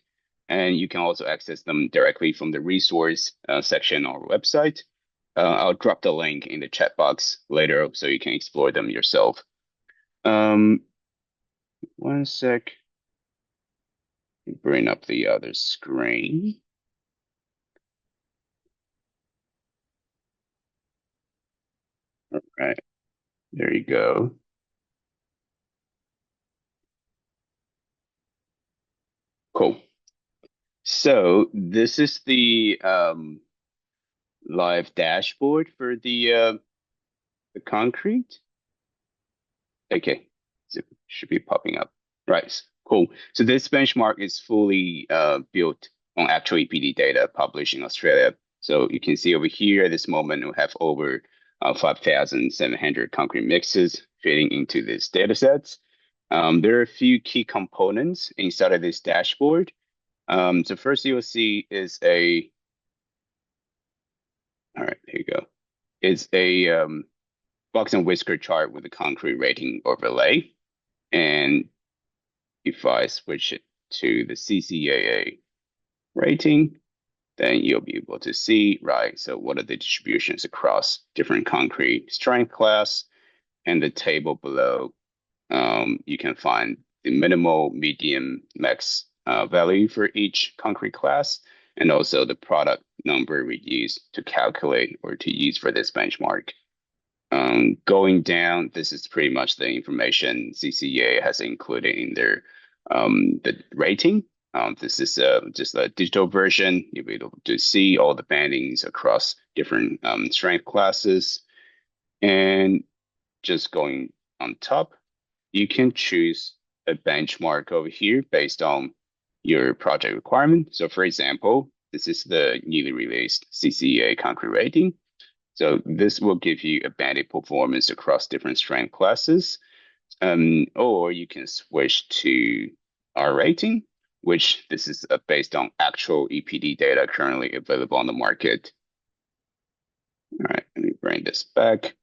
and you can also access them directly from the resource section on our website. I'll drop the link in the chat box later so you can explore them yourself. One sec. Bring up the other screen. There you go. Cool. So this is the live dashboard for the concrete. Okay, so it should be popping up. Right, cool. So this benchmark is fully built on actual EPD data published in Australia. So you can see over here at this moment, we have over 5,700 concrete mixes fitting into these data sets. There are a few key components inside of this dashboard. So first you'll see is all right, here you go. It's a box and whisker chart with a concrete rating overlay. And if I switch it to the CCAA rating, then you'll be able to see, right, so what are the distributions across different concrete strength class, and the table below, you can find the minimal, medium, max value for each concrete class, and also the product number we use to calculate or to use for this benchmark. Going down, this is pretty much the information CCAA has included in their the rating. This is just a digital version. You'll be able to see all the bandings across different strength classes. And just going on top, you can choose a benchmark over here based on your project requirement. So for example, this is the newly released CCAA concrete rating. So this will give you a banded performance across different strength classes. Or you can switch to our rating, which this is based on actual EPD data currently available on the market. All right, let me bring this back.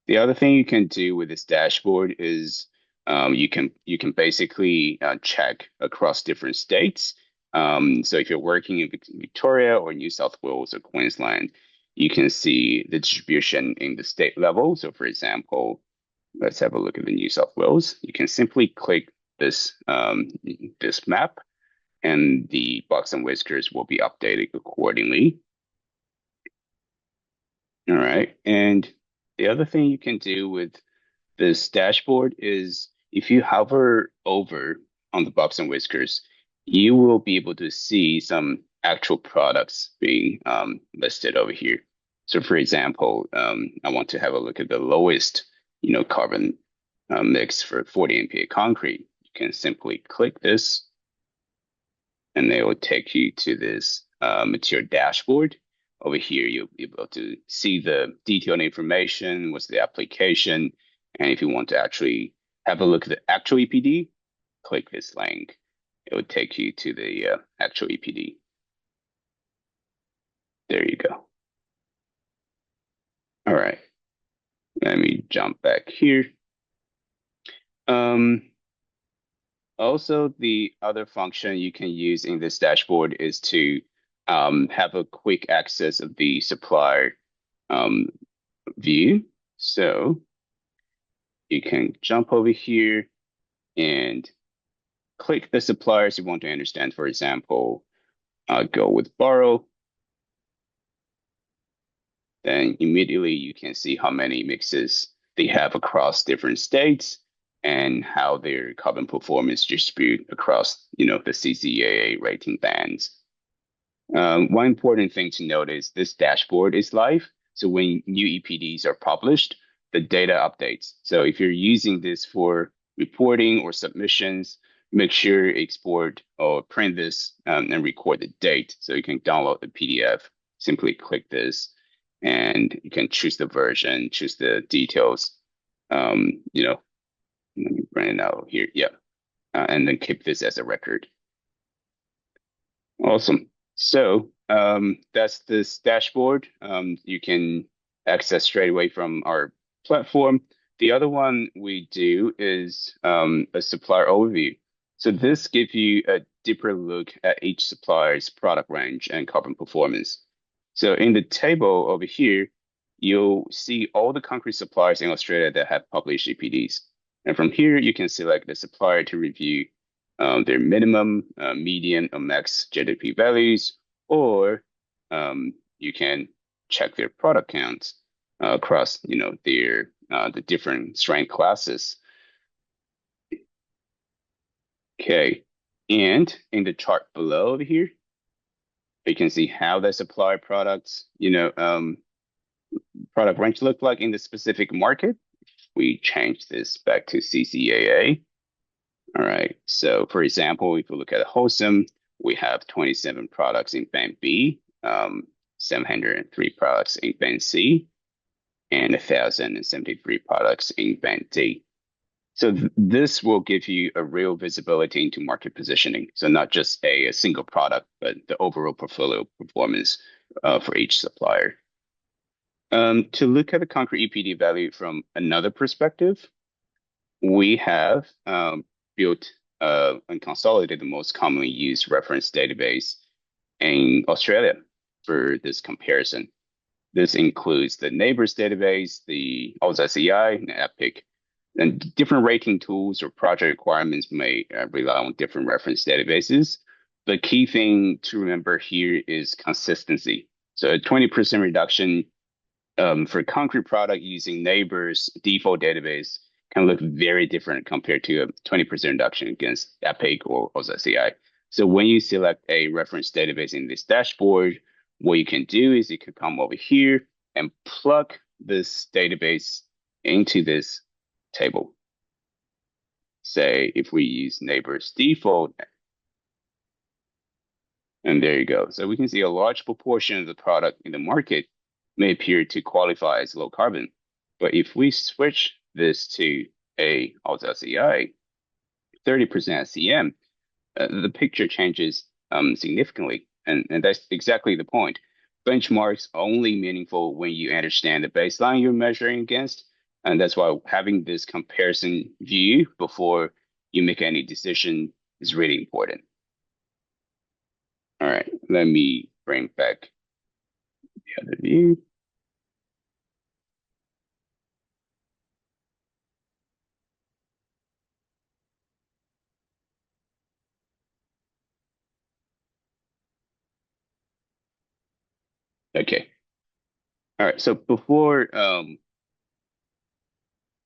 The other thing you can do with this dashboard is you can basically check across different states. So if you're working in Victoria or New South Wales or Queensland, you can see the distribution in the state level. So for example, let's have a look at the New South Wales. You can simply click this this map, and the box and whiskers will be updated accordingly. All right, and the other thing you can do with this dashboard is if you hover over on the box and whiskers, you will be able to see some actual products being listed over here. So for example, I want to have a look at the lowest, carbon mix for 40 MPa concrete. You can simply click this, and they will take you to this material dashboard. Over here, you'll be able to see the detailed information, what's the application, and if you want to actually have a look at the actual EPD, click this link. It will take you to the actual EPD. There you go. All right, let me jump back here. Also, the other function you can use in this dashboard is to have a quick access of the supplier view. So you can jump over here and click the suppliers you want to understand. For example, go with borrow. Then immediately you can see how many mixes they have across different states and how their carbon performance distribute across, the CCAA rating bands. One important thing to note is this dashboard is live. So when new EPDs are published, the data updates. So if you're using this for reporting or submissions, make sure you export or print this and record the date so you can download the PDF. Simply click this and you can choose the version, choose the details. Let me bring it out here. Yeah. And then keep this as a record. Awesome. So that's this dashboard. You can access straight away from our platform. The other one we do is a supplier overview. So this gives you a deeper look at each supplier's product range and carbon performance. So in the table over here, you'll see all the concrete suppliers in Australia that have published EPDs. And from here, you can select the supplier to review their minimum, median, or max GDP values, or you can check their product counts across, their the different strength classes. Okay, and in the chart below over here, you can see how the supply products, product range look like in the specific market. We change this back to CCAA. All right, so for example, if we look at Holcim, we have 27 products in band B, 703 products in band C, and 1,073 products in band D. So this will give you a real visibility into market positioning. So not just a single product, but the overall portfolio performance for each supplier. To look at the concrete EPD value from another perspective, we have built and consolidated the most commonly used reference database in Australia for this comparison. This includes the neighbors database, the AusSEI, and Epic. And different rating tools or project requirements may rely on different reference databases. The key thing to remember here is consistency. So a 20% reduction for concrete product using neighbors default database can look very different compared to a 20% reduction against Epic or AusSEI. So when you select a reference database in this dashboard, what you can do is you can come over here and plug this database into this table. Say if we use neighbors default, and there you go. So we can see a large proportion of the product in the market may appear to qualify as low carbon. But if we switch this to a AusSEI, 30% SCM, the picture changes significantly. And that's exactly the point. Benchmarks are only meaningful when you understand the baseline you're measuring against. And that's why having this comparison view before you make any decision is really important. All right, let me bring back the other view. Okay. All right, so before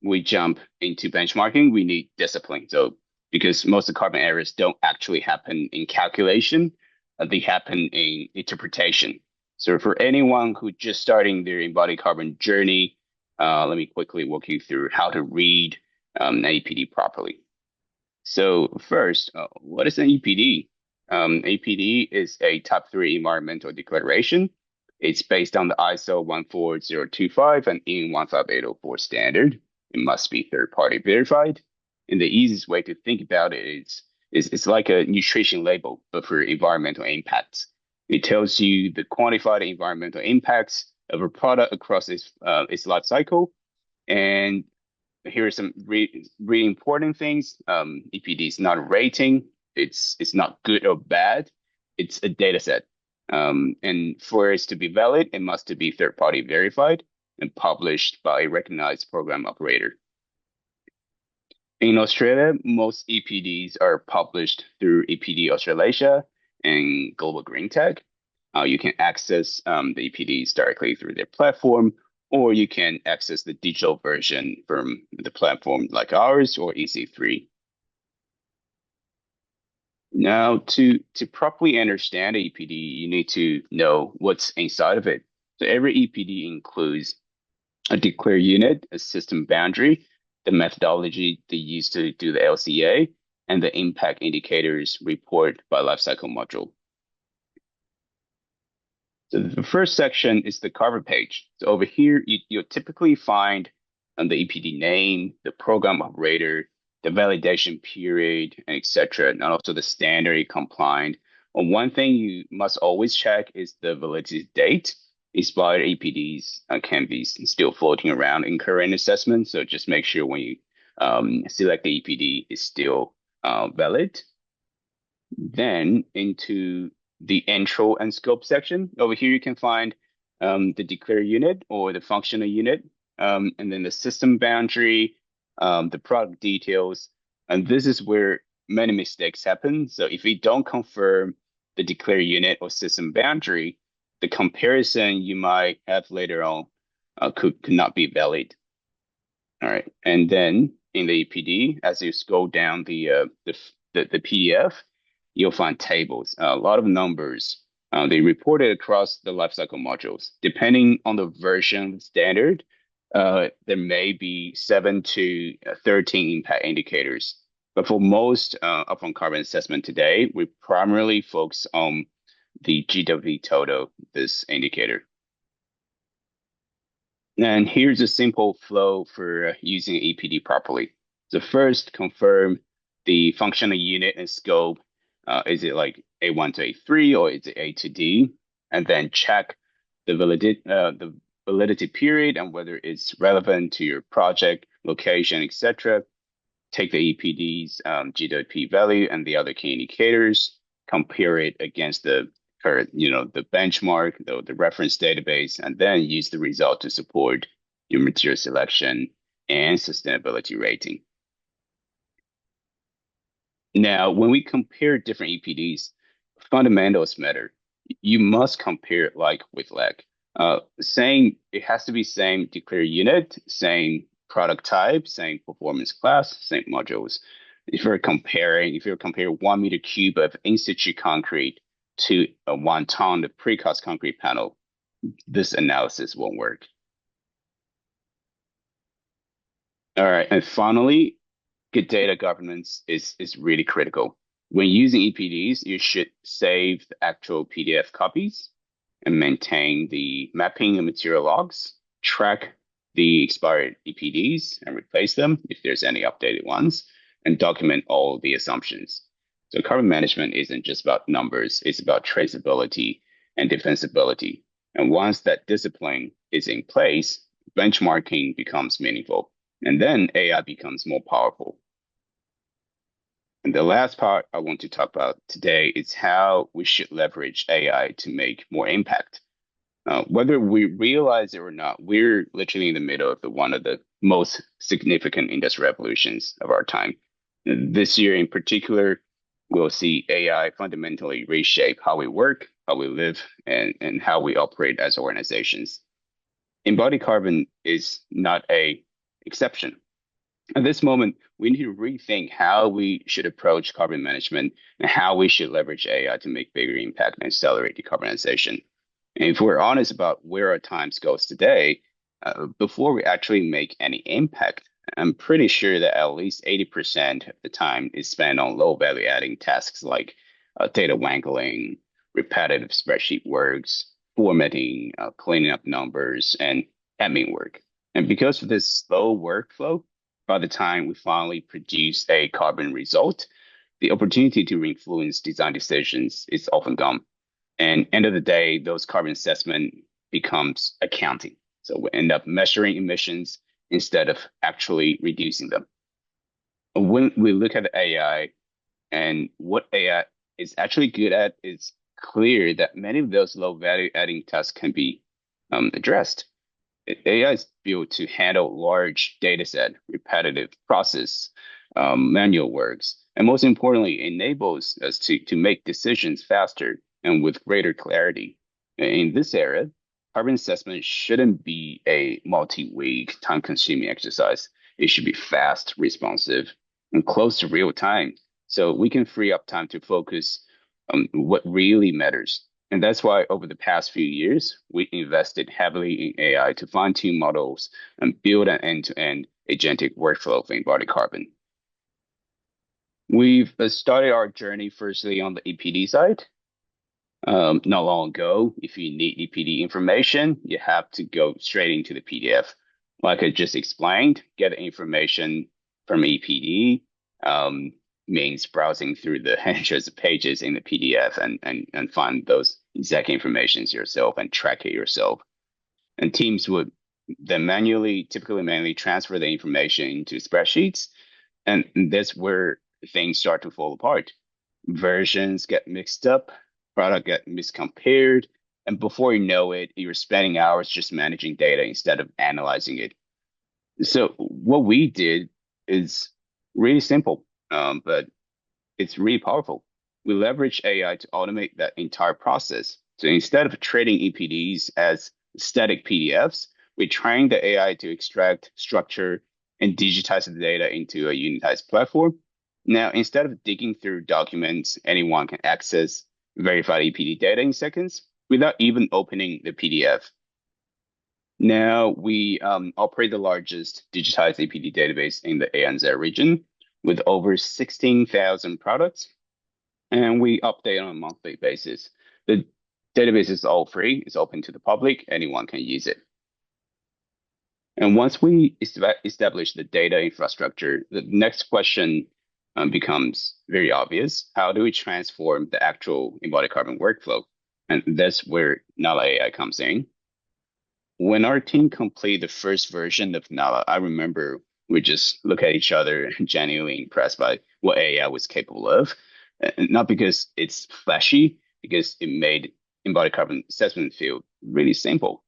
we jump into benchmarking, we need discipline. So because most of the carbon errors don't actually happen in calculation, they happen in interpretation. So for anyone who just starting their embodied carbon journey, let me quickly walk you through how to read an EPD properly. So first, what is an EPD? EPD is a Type 3 environmental declaration. It's based on the ISO 14025 and EN 15804 standard. It must be third-party verified. And the easiest way to think about it is it's like a nutrition label, but for environmental impacts. It tells you the quantified environmental impacts of a product across its life cycle. And here are some really important things. EPD is not a rating. It's not good or bad. It's a data set. And for it to be valid, it must be third-party verified and published by a recognized program operator. In Australia, most EPDs are published through EPD Australasia and Global Green Tag. You can access the EPDs directly through their platform, or you can access the digital version from the platform like ours or EC3. Now, to properly understand an EPD, you need to know what's inside of it. So every EPD includes a declare unit, a system boundary, the methodology they use to do the LCA, and the impact indicators report by lifecycle module. So the first section is the cover page. So over here, you'll typically find the EPD name, the program operator, the validation period, and etc., and also the standard compliant. And one thing you must always check is the validity date. Expired EPDs can be still floating around in current assessment, so just make sure when you select the EPD is still valid. Then into the intro and scope section. Over here you can find the declare unit or the functional unit, and then the system boundary, the product details, and this is where many mistakes happen. So if you don't confirm the declare unit or system boundary, the comparison you might have later on could not be valid. All right, and then in the EPD, as you scroll down the PDF, you'll find tables, a lot of numbers. They reported across the lifecycle modules. Depending on the version of the standard, there may be 7 to 13 impact indicators. But for most upfront carbon assessment today, we primarily focus on the GWP total, this indicator. And here's a simple flow for using EPD properly. So first, confirm the functional unit and scope. Is it like A1 to A3 or is it A to D? And then check the validity period and whether it's relevant to your project, location, etc. Take the EPD's GWP value and the other key indicators, compare it against the current, the benchmark, the reference database, and then use the result to support your material selection and sustainability rating. Now, when we compare different EPDs, fundamentals matter. You must compare like with like. It has to be same declare unit, same product type, same performance class, same modules. If you're comparing 1 meter cube of in-situ concrete to a 1 ton of precast concrete panel, this analysis won't work. All right, and finally, good data governance is really critical. When using EPDs, you should save the actual PDF copies and maintain the mapping and material logs, track the expired EPDs and replace them if there's any updated ones, and document all the assumptions. So carbon management isn't just about numbers, it's about traceability and defensibility. And once that discipline is in place, benchmarking becomes meaningful, and then AI becomes more powerful. And the last part I want to talk about today is how we should leverage AI to make more impact. Whether we realize it or not, we're literally in the middle of one of the most significant industrial revolutions of our time. This year in particular, we'll see AI fundamentally reshape how we work, how we live, and how we operate as organizations. Embodied carbon is not an exception. At this moment, we need to rethink how we should approach carbon management and how we should leverage AI to make bigger impact and accelerate decarbonization. And if we're honest about where our time goes today, before we actually make any impact, I'm pretty sure that at least 80% of the time is spent on low value adding tasks like data wrangling, repetitive spreadsheet works, formatting, cleaning up numbers, and admin work. And because of this slow workflow, by the time we finally produce a carbon result, the opportunity to influence design decisions is often gone. And end of the day, those carbon assessment becomes accounting. So we end up measuring emissions instead of actually reducing them. When we look at AI and what AI is actually good at, it's clear that many of those low value adding tasks can be addressed. AI is built to handle large data set, repetitive process, manual works, and most importantly, enables us to make decisions faster and with greater clarity. In this era, carbon assessment shouldn't be a multi-week, time-consuming exercise. It should be fast, responsive, and close to real time, so we can free up time to focus on what really matters. And that's why over the past few years, we invested heavily in AI to fine-tune models and build an end-to-end agentic workflow for embodied carbon. We've started our journey firstly on the EPD side. Not long ago, if you need EPD information, you have to go straight into the PDF. Like I just explained, get information from EPD, means browsing through the hundreds of pages in the PDF and find those exact informations yourself and track it yourself. And teams would then typically manually transfer the information into spreadsheets. And that's where things start to fall apart. Versions get mixed up, product get miscompared, and before you know it, you're spending hours just managing data instead of analyzing it. So what we did is really simple. But it's really powerful. We leverage AI to automate that entire process. So instead of treating EPDs as static PDFs, we train the AI to extract structure, and digitize the data into a unitized platform. Now, instead of digging through documents, anyone can access verified EPD data in seconds without even opening the PDF. Now, we operate the largest digitized EPD database in the ANZ region with over 16,000 products, and we update on a monthly basis. The database is all free, it's open to the public, anyone can use it. And once we establish the data infrastructure, the next question becomes very obvious. How do we transform the actual embodied carbon workflow? And that's where Nala AI comes in. When our team completed the first version of Nala, I remember we just look at each other genuinely impressed by what AI was capable of. Not because it's flashy, because it made embodied carbon assessment feel really simple.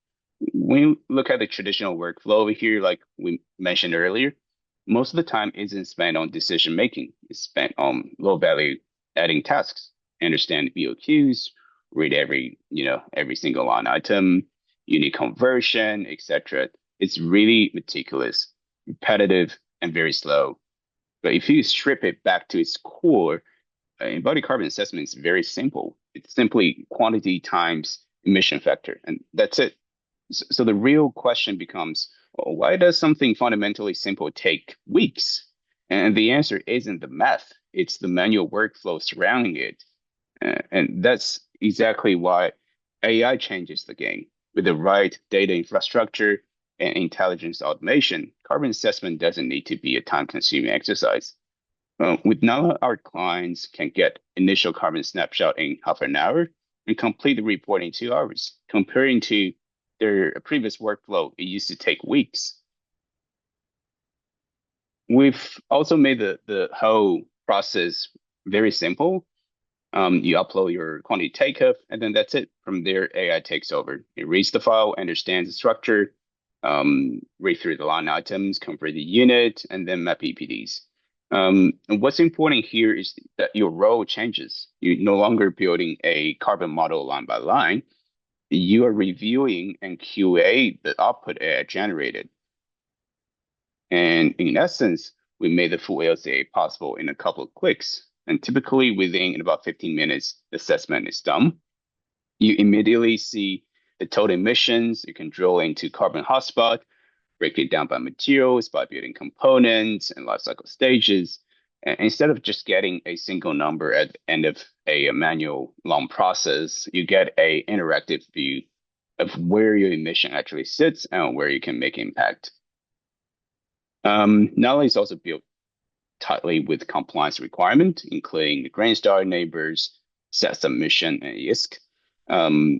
When you look at the traditional workflow over here, like we mentioned earlier, most of the time isn't spent on decision making. It's spent on low value adding tasks, understand BOQs, read every single line item, unit conversion, etc. It's really meticulous, repetitive, and very slow. But if you strip it back to its core, embodied carbon assessment is very simple. It's simply quantity times emission factor, and that's it. So the real question becomes, why does something fundamentally simple take weeks? And the answer isn't the math, it's the manual workflow surrounding it. And that's exactly why AI changes the game. With the right data infrastructure and intelligence automation, carbon assessment doesn't need to be a time-consuming exercise. With Nala, our clients can get initial carbon snapshot in half an hour and complete the report in 2 hours, comparing to their previous workflow, it used to take weeks. We've also made the whole process very simple. You upload your quantity takeoff, and then that's it. From there, AI takes over. It reads the file, understands the structure, read through the line items, convert the unit, and then map EPDs. And what's important here is that your role changes. You're no longer building a carbon model line by line. You are reviewing and QA the output AI generated. And in essence, we made the full LCA possible in a couple of clicks. And typically within about 15 minutes, the assessment is done. You immediately see the total emissions. You can drill into carbon hotspot, break it down by materials, by building components and lifecycle stages. And instead of just getting a single number at the end of a manual long process, you get an interactive view of where your emission actually sits and where you can make impact. Nala is also built tightly with compliance requirement, including the grain star neighbors, set submission, and ISK.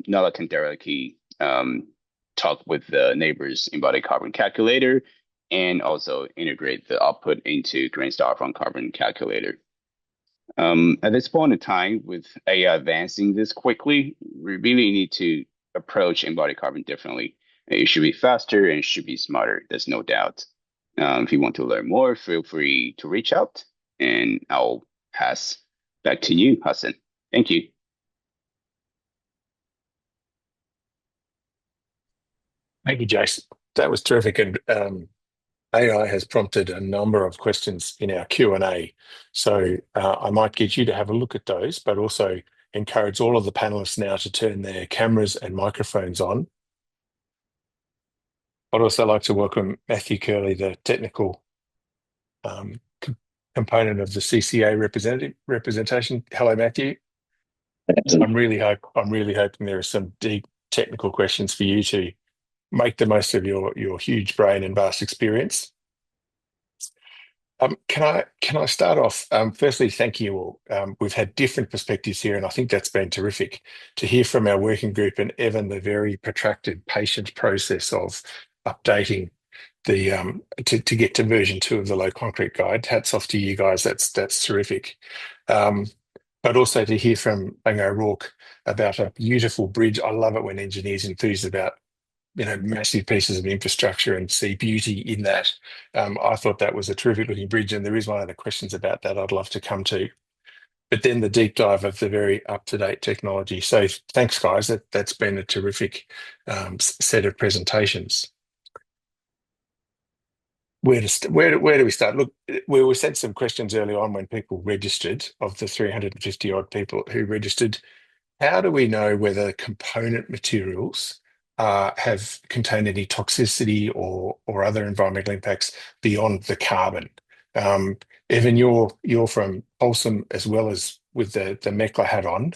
Nala can directly talk with the neighbor's embodied carbon calculator and also integrate the output into grain star from carbon calculator. At this point in time, with AI advancing this quickly, we really need to approach embodied carbon differently. It should be faster and it should be smarter. There's no doubt. If you want to learn more, feel free to reach out, and I'll pass back to you, Hassan. Thank you. Thank you, Jason. That was terrific. And AI has prompted a number of questions in our Q&A. So I might get you to have a look at those, but also encourage all of the panelists now to turn their cameras and microphones on. I'd also like to welcome Matthew Curley, the technical component of the CCA representation. Hello, Matthew. I'm really hoping there are some deep technical questions for you to make the most of your huge brain and vast experience. Can I start off? Firstly, thank you all. We've had different perspectives here, and I think that's been terrific to hear from our working group and Evan the very protracted, patient process of updating the to get to version 2 of the low concrete guide. Hats off to you guys. That's terrific. But also to hear from Lang O'Rourke about a beautiful bridge. I love it when engineers enthuse about massive pieces of infrastructure and see beauty in that. I thought that was a terrific looking bridge, and there is one of the questions about that I'd love to come to. But then the deep dive of the very up-to-date technology. So thanks, guys. That's been a terrific set of presentations. where do we start? Look, we sent some questions early on when people registered, of the 350 odd people who registered. How do we know whether component materials have contained any toxicity or other environmental impacts beyond the carbon? Evan, you're from Holcim as well as with the MECLA hat on.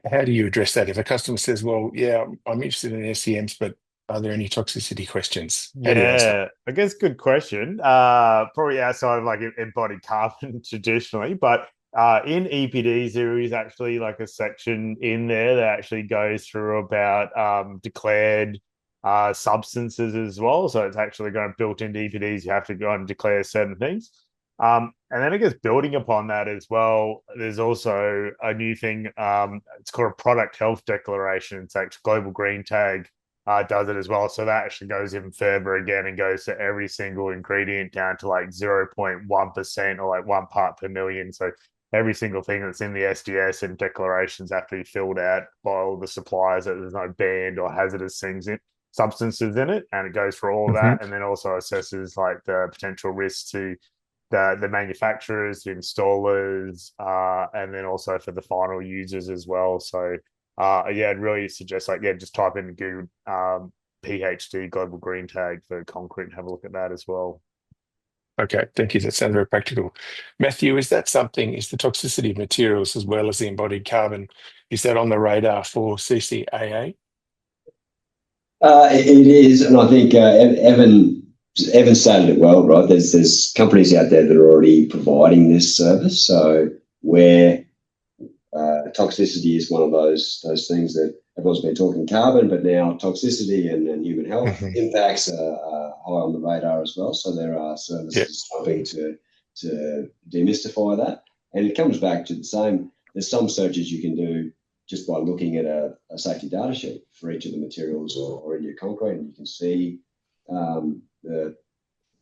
How do you address that? If a customer says, "Well, yeah, I'm interested in SEMs, but are there any toxicity questions?" How do you answer? Yeah, I guess good question. Probably outside of like embodied carbon traditionally, but in EPDs there is actually like a section in there that actually goes through about declared substances as well. So it's actually going built into EPDs. You have to go and declare certain things. And then I guess building upon that as well, there's also a new thing. It's called a product health declaration. It's like Global Green Tag does it as well. So that actually goes even further again and goes to every single ingredient down to like 0.1% or like 1 part per million. So every single thing that's in the SDS and declarations have to be filled out by all the suppliers that there's no banned or hazardous substances in it. And it goes for all of that. And then also assesses like the potential risks to the manufacturers, the installers, and then also for the final users as well. So yeah, I'd really suggest just type in Google PHD Global Green Tag for concrete and have a look at that as well. Okay, thank you. That sounds very practical. Matthew, is the toxicity of materials as well as the embodied carbon, is that on the radar for CCAA? It is, and I think Evan stated it well, right? There's companies out there that are already providing this service. So where toxicity is one of those things that everyone's been talking carbon, but now toxicity and human health impacts are high on the radar as well. So there are services helping to demystify that. And it comes back to the same. There's some searches you can do just by looking at a safety data sheet for each of the materials or in your concrete, and you can see the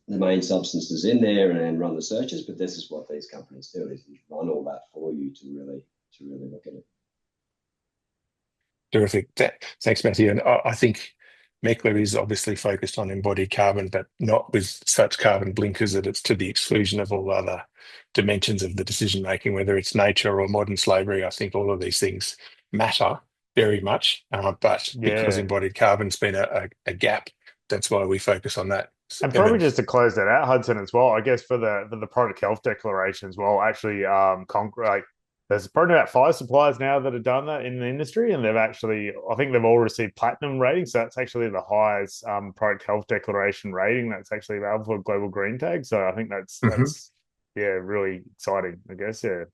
main substances in there and run the searches. But this is what these companies do, is run all that for you to really look at it. Terrific. Thanks, Matthew. And I think MECLA is obviously focused on embodied carbon, but not with such carbon blinkers that it's to the exclusion of all other dimensions of the decision making, whether it's nature or modern slavery. I think all of these things matter very much, but because embodied carbon's been a gap, that's why we focus on that. And probably just to close that out, Hudson, as well, I guess for the product health declaration as well, actually, there's probably about 5 suppliers now that have done that in the industry, and I think they've all received platinum ratings. So that's actually the highest product health declaration rating that's actually available for Global Green Tag. So I think that's really exciting, I guess. Yeah.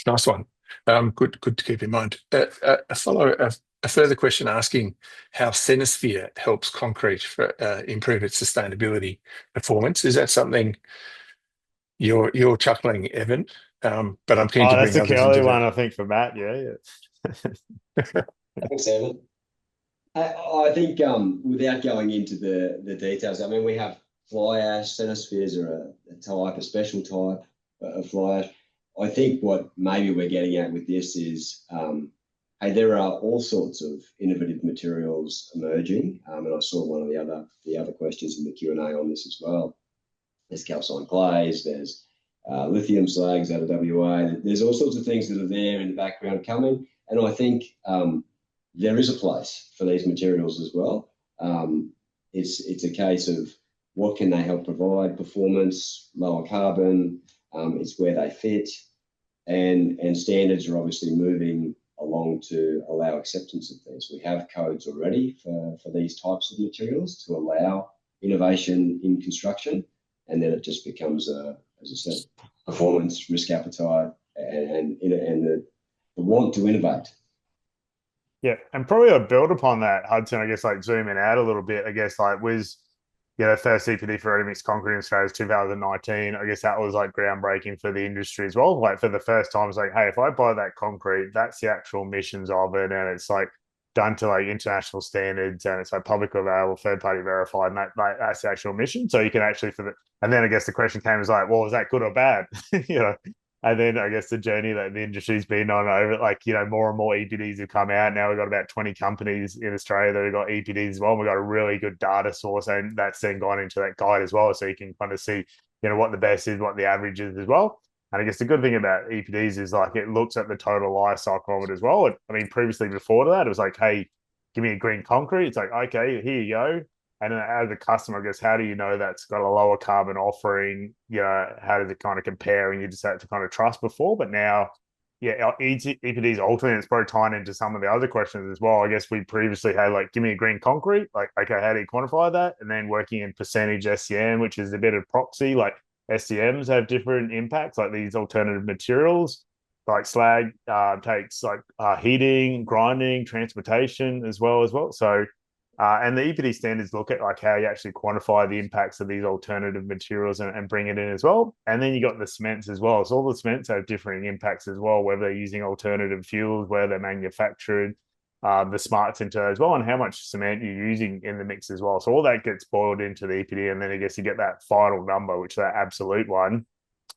Nice one. Good to keep in mind. A further question asking how Cenosphere helps concrete improve its sustainability performance. Is that something you're chuckling, Evan? But I'm keen to bring that's the others Kelly into one, that. I think, for Matt. Yeah. Thanks, Evan. I think without going into the details, I mean, we have fly ash. Cenospheres are a special type of fly ash. I think what maybe we're getting at with this is, hey, there are all sorts of innovative materials emerging, and I saw one of the other questions in the Q&A on this as well. There's calcined clays, there's lithium slags out of WA. There's all sorts of things that are there in the background coming, and I think there is a place for these materials as well. It's a case of what can they help provide: performance, lower carbon. It's where they fit, and standards are obviously moving along to allow acceptance of things. We have codes already for these types of materials to allow innovation in construction, and then it just becomes as I said, performance, risk appetite, and the want to innovate. Yeah, and probably to build upon that, Hudson, I guess, like zooming out a little bit, I guess, like was, first EPD for ready-mix concrete in Australia is 2019. I guess that was like groundbreaking for the industry as well. Like for the first time, it's like, hey, if I buy that concrete, that's the actual emissions of it, and it's like done to like international standards, and it's like publicly available, third-party verified, and that's the actual emission. So you can actually and then I guess the question came is like, well, is that good or bad? And then I guess the journey that the industry's been on over, like, more and more EPDs have come out. Now we've got about 20 companies in Australia that have got EPDs as well. And we've got a really good data source, and that's then gone into that guide as well. So you can kind of see, what the best is, what the average is as well. And I guess the good thing about EPDs is like it looks at the total life cycle of it as well. I mean, previously before that, it was like, hey, give me a green concrete. It's like, okay, here you go. And then as a customer, I guess, how do you know that's got a lower carbon offering? How does it kind of compare? And you just had to kind of trust before. But now, our EPD's ultimately, it's probably tying into some of the other questions as well. I guess we previously had like, give me a green concrete. Like, okay, how do you quantify that? And then working in percentage SCM, which is a bit of proxy. Like SCMs have different impacts, like these alternative materials. Like slag takes like heating, grinding, transportation as well. So and the EPD standards look at like how you actually quantify the impacts of these alternative materials and bring it in as well. And then you got the cements as well. So all the cements have differing impacts as well, whether they're using alternative fuels, where they're manufactured, the smarts into as well, and how much cement you're using in the mix as well. So all that gets boiled into the EPD, and then I guess you get that final number, which is that absolute one.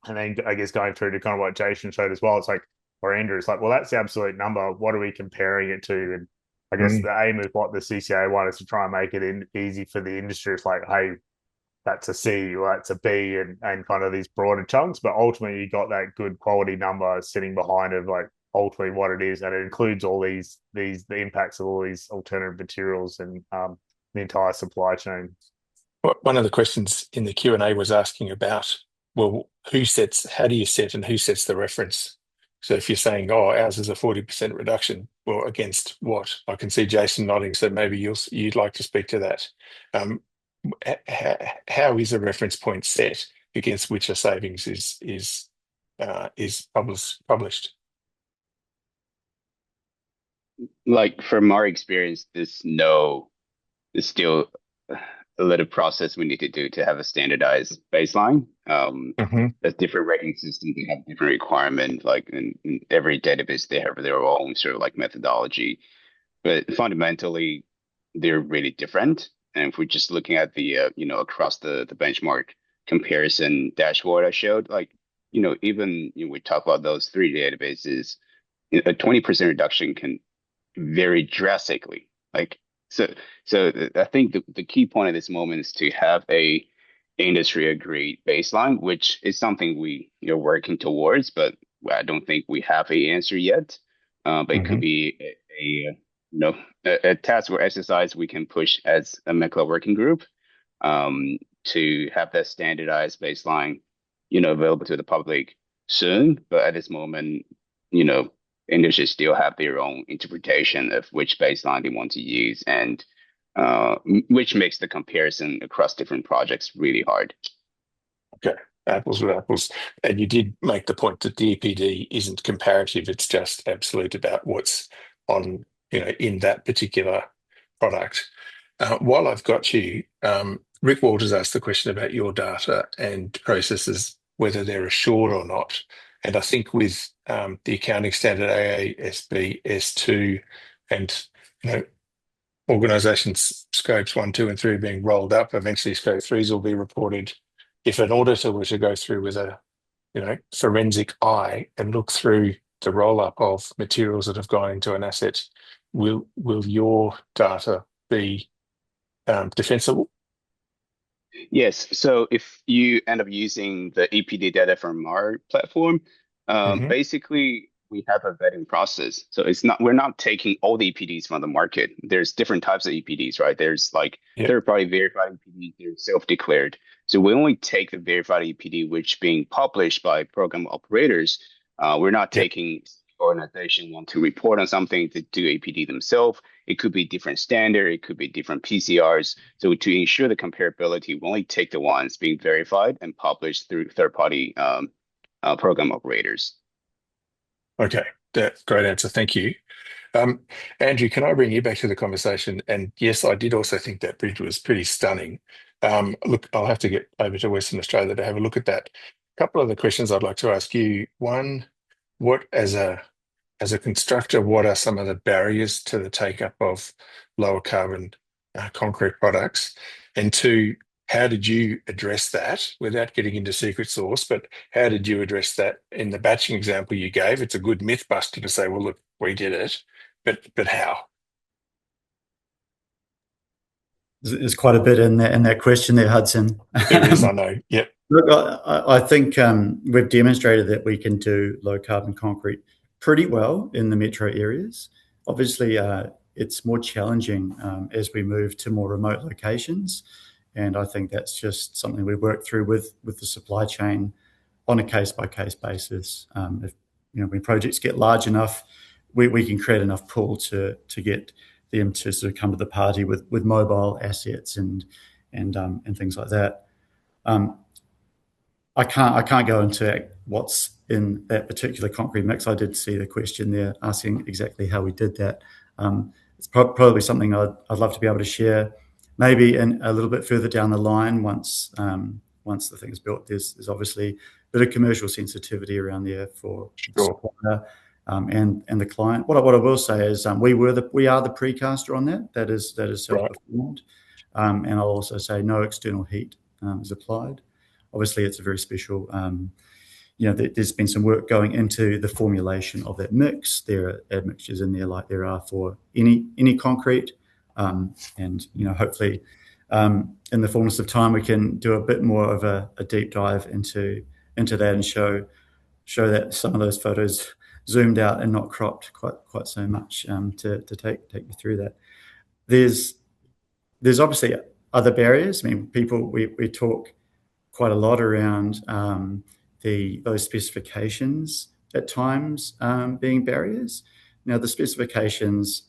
And then I guess going through to kind of what Jason showed as well, it's like, or Andrew, it's like, well, that's the absolute number. What are we comparing it to? And I guess the aim of what the CCAA want is to try and make it easy for the industry. It's like, hey, that's a C or that's a B, and kind of these broader chunks. But ultimately, you got that good quality number sitting behind of like ultimately what it is, and it includes all the impacts of all these alternative materials and the entire supply chain. One of the questions in the Q&A was asking about, well, how do you set and who sets the reference? So if you're saying, oh, ours is a 40% reduction, well, against what? I can see Jason nodding, so maybe you'd like to speak to that. How is a reference point set against which a savings is published? Like from our experience, there's still a little process we need to do to have a standardized baseline. There's different rating systems, they have different requirements, like in every database they have their own sort of like methodology, but fundamentally they're really different. And if we're just looking at the across the benchmark comparison dashboard I showed, like even we talk about those three databases, a 20% reduction can vary drastically. Like so I think the key point at this moment is to have a industry agreed baseline, which is something we working towards, but I don't think we have a answer yet. But it could be a task or exercise we can push as a MECLA working group to have that standardized baseline available to the public soon. But at this moment, industries still have their own interpretation of which baseline they want to use, and which makes the comparison across different projects really hard. Okay, apples with apples. And you did make the point that the EPD isn't comparative; it's just absolute about what's on, in that particular product. While I've got you, Rick Walters asked the question about your data and processes, whether they're assured or not. And I think with the accounting standard AASB S2 and organisations scopes 1, 2, and 3 being rolled up, eventually scope 3s will be reported. If an auditor were to go through with a forensic eye and look through the roll-up of materials that have gone into an asset, will your data be defensible? Yes. So if you end up using the EPD data from our platform, basically we have a vetting process. So we're not taking all the EPDs from the market. There's different types of EPDs, right? There's like third-party verified EPD, there's self-declared. So we only take the verified EPD, which being published by program operators. We're not taking organization want to report on something to do APD themselves. It could be different standard, it could be different PCRs. So to ensure the comparability, we only take the ones being verified and published through third-party program operators. Okay, great answer. Thank you. Andrew, can I bring you back to the conversation? And yes, I did also think that bridge was pretty stunning. Look, I'll have to get over to Western Australia to have a look at that. A couple of the questions I'd like to ask you. One, what as a constructor, what are some of the barriers to the take-up of lower carbon concrete products? And two, how did you address that without getting into secret sauce? But how did you address that in the batching example you gave? It's a good myth buster to say, well, look, we did it, but how? There's quite a bit in that question there, Hudson. There is, I know. Yep. Look, I think we've demonstrated that we can do low carbon concrete pretty well in the metro areas. Obviously, it's more challenging as we move to more remote locations. And I think that's just something we work through with the supply chain on a case-by-case basis. If, when projects get large enough, we can create enough pull to get them to sort of come to the party with mobile assets and things like that. I can't go into what's in that particular concrete mix. I did see the question there asking exactly how we did that. It's probably something I'd love to be able to share, maybe in a little bit further down the line once the thing's built. There's obviously a bit of commercial sensitivity around there for the supplier and the client. What I will say is we are the precaster on that. That is self-performed, and I'll also say no external heat is applied. Obviously, it's a very special. There's been some work going into the formulation of that mix. There are admixtures in there like there are for any concrete, and hopefully, in the fullness of time, we can do a bit more of a deep dive into that and show that some of those photos zoomed out and not cropped quite so much to take you through that. There's obviously other barriers. I mean, we talk quite a lot around those specifications at times being barriers. Now, the specifications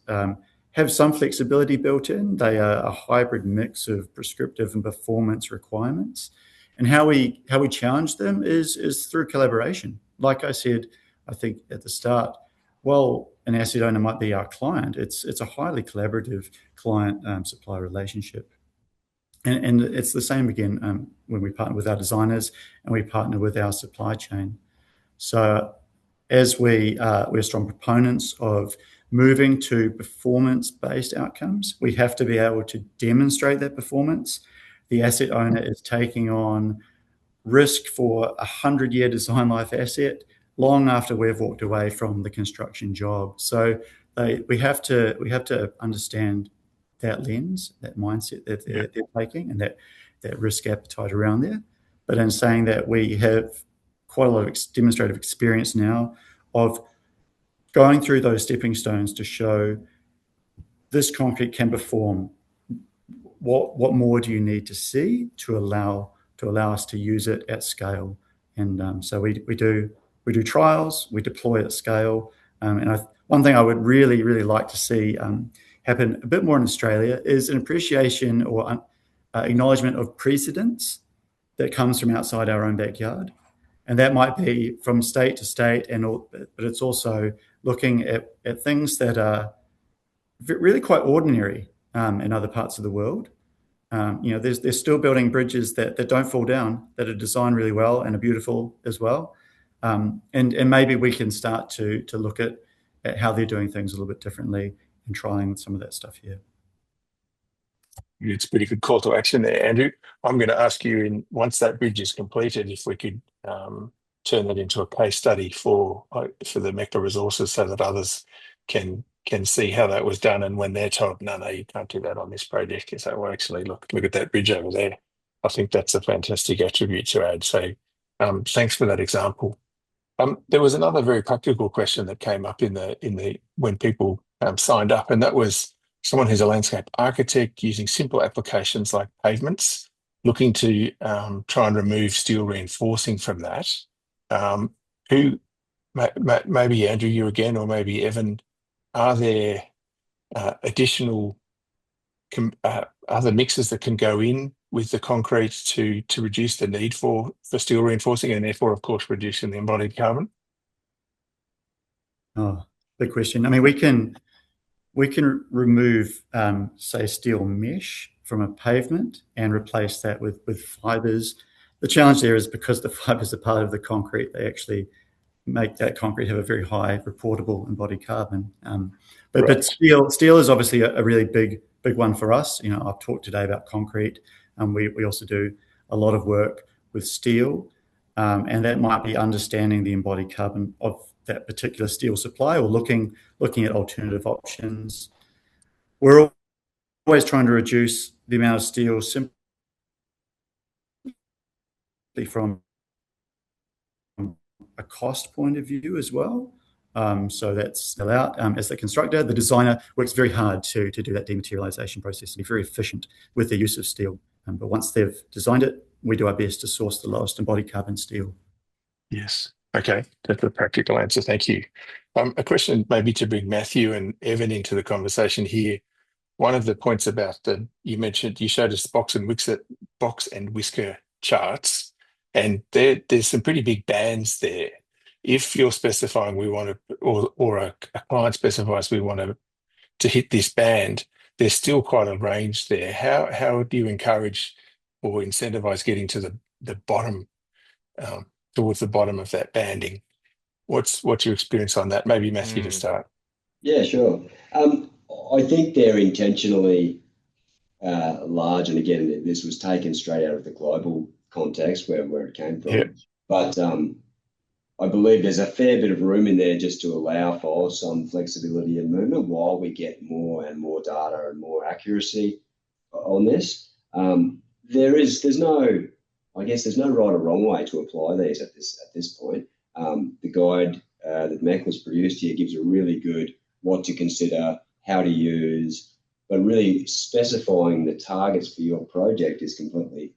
have some flexibility built in. They are a hybrid mix of prescriptive and performance requirements. And how we challenge them is through collaboration. Like I said, I think at the start, while an asset owner might be our client, it's a highly collaborative client-supplier relationship. And it's the same again when we partner with our designers and we partner with our supply chain. So as we're strong proponents of moving to performance-based outcomes, we have to be able to demonstrate that performance. The asset owner is taking on risk for a 100-year design life asset long after we've walked away from the construction job. So we have to understand that lens, that mindset that they're taking, and that risk appetite around there. But in saying that, we have quite a lot of demonstrative experience now of going through those stepping stones to show this concrete can perform. What more do you need to see to allow us to use it at scale? And so we do trials, we deploy at scale. One thing I would really like to see happen a bit more in Australia is an appreciation or acknowledgement of precedents that comes from outside our own backyard. And that might be from state to state, but it's also looking at things that are really quite ordinary in other parts of the world. They're still building bridges that don't fall down, that are designed really well and are beautiful as well. And maybe we can start to look at how they're doing things a little bit differently and trying some of that stuff here. It's a pretty good call to action there, Andrew. I'm going to ask you, once that bridge is completed, if we could turn that into a case study for the MECLA resources so that others can see how that was done, and when they're told, no, you can't do that on this project, you say, well, actually, look at that bridge over there. I think that's a fantastic attribute to add. So thanks for that example. There was another very practical question that came up in the when people signed up, and that was someone who's a landscape architect using simple applications like pavements, looking to try and remove steel reinforcing from that. Maybe Andrew, you again, or maybe Evan, are there additional other mixes that can go in with the concrete to reduce the need for steel reinforcing, and therefore, of course, reducing the embodied carbon? Oh, good question. I mean, we can remove, say, steel mesh from a pavement and replace that with fibres. The challenge there is because the fibres are part of the concrete, they actually make that concrete have a very high reportable embodied carbon. But steel is obviously a really big one for us. I've talked today about concrete. We also do a lot of work with steel, and that might be understanding the embodied carbon of that particular steel supply, or looking at alternative options. We're always trying to reduce the amount of steel simply from a cost point of view as well. So that's allowed. As the constructor, the designer works very hard to do that dematerialization process and be very efficient with the use of steel. But once they've designed it, we do our best to source the lowest embodied carbon steel. Yes. Okay. That's a practical answer. Thank you. A question maybe to bring Matthew and Evan into the conversation here. One of the points about you showed us box and whisker charts, and there's some pretty big bands there. If you're specifying we want to, or a client specifies we want to hit this band, there's still quite a range there. How do you encourage or incentivize getting to the bottom, towards the bottom of that banding? What's your experience on that? Maybe Matthew to start. Yeah, sure. I think they're intentionally large, and again, this was taken straight out of the global context where it came from. Yeah. But I believe there's a fair bit of room in there just to allow for some flexibility and movement while we get more and more data and more accuracy on this. There's no right or wrong way to apply these at this point. The guide that MECLA's produced here gives a really good what to consider, how to use, but really specifying the targets for your project is completely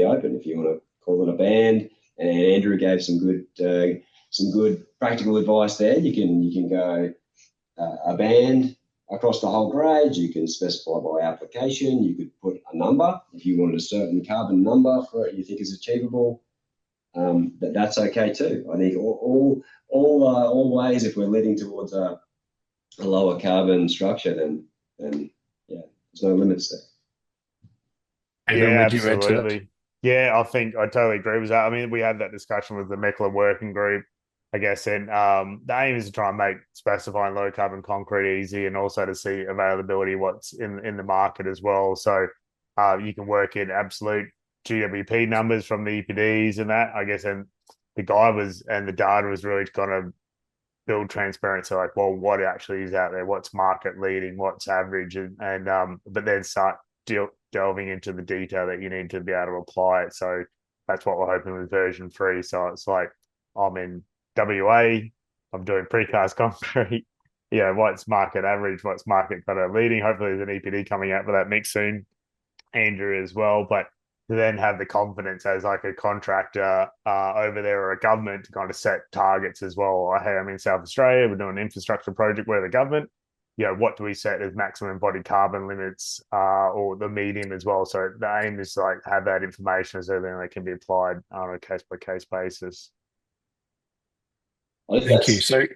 open. If you want to call it a band, and Andrew gave some good practical advice there. You can go a band across the whole grade. You can specify by application. You could put a number if you wanted a certain carbon number for it you think is achievable. That's okay too. I think all ways, if we're leading towards a lower carbon structure, then yeah, there's no limits there. Yeah, absolutely. Yeah, I think I totally agree with that. I mean, we had that discussion with the MECLA working group, I guess, and the aim is to try and make specifying low carbon concrete easy, and also to see availability what's in the market as well. So you can work in absolute GWP numbers from the EPDs and that, I guess, and the data was really kind of build transparency, like, well, what actually is out there, what's market leading, what's average, and but then start delving into the detail that you need to be able to apply it. So that's what we're hoping with version 3. So it's like, I'm in WA, I'm doing precast concrete, what's market average, what's market kind of leading. Hopefully there's an EPD coming out for that mix soon, Andrew, as well. But to then have the confidence as like a contractor over there, or a government, to kind of set targets as well. Hey, I'm in South Australia, we're doing an infrastructure project where the government, what do we set as maximum embodied carbon limits, or the medium as well? So the aim is to like have that information so then they can be applied on a case-by-case basis. Thank you. So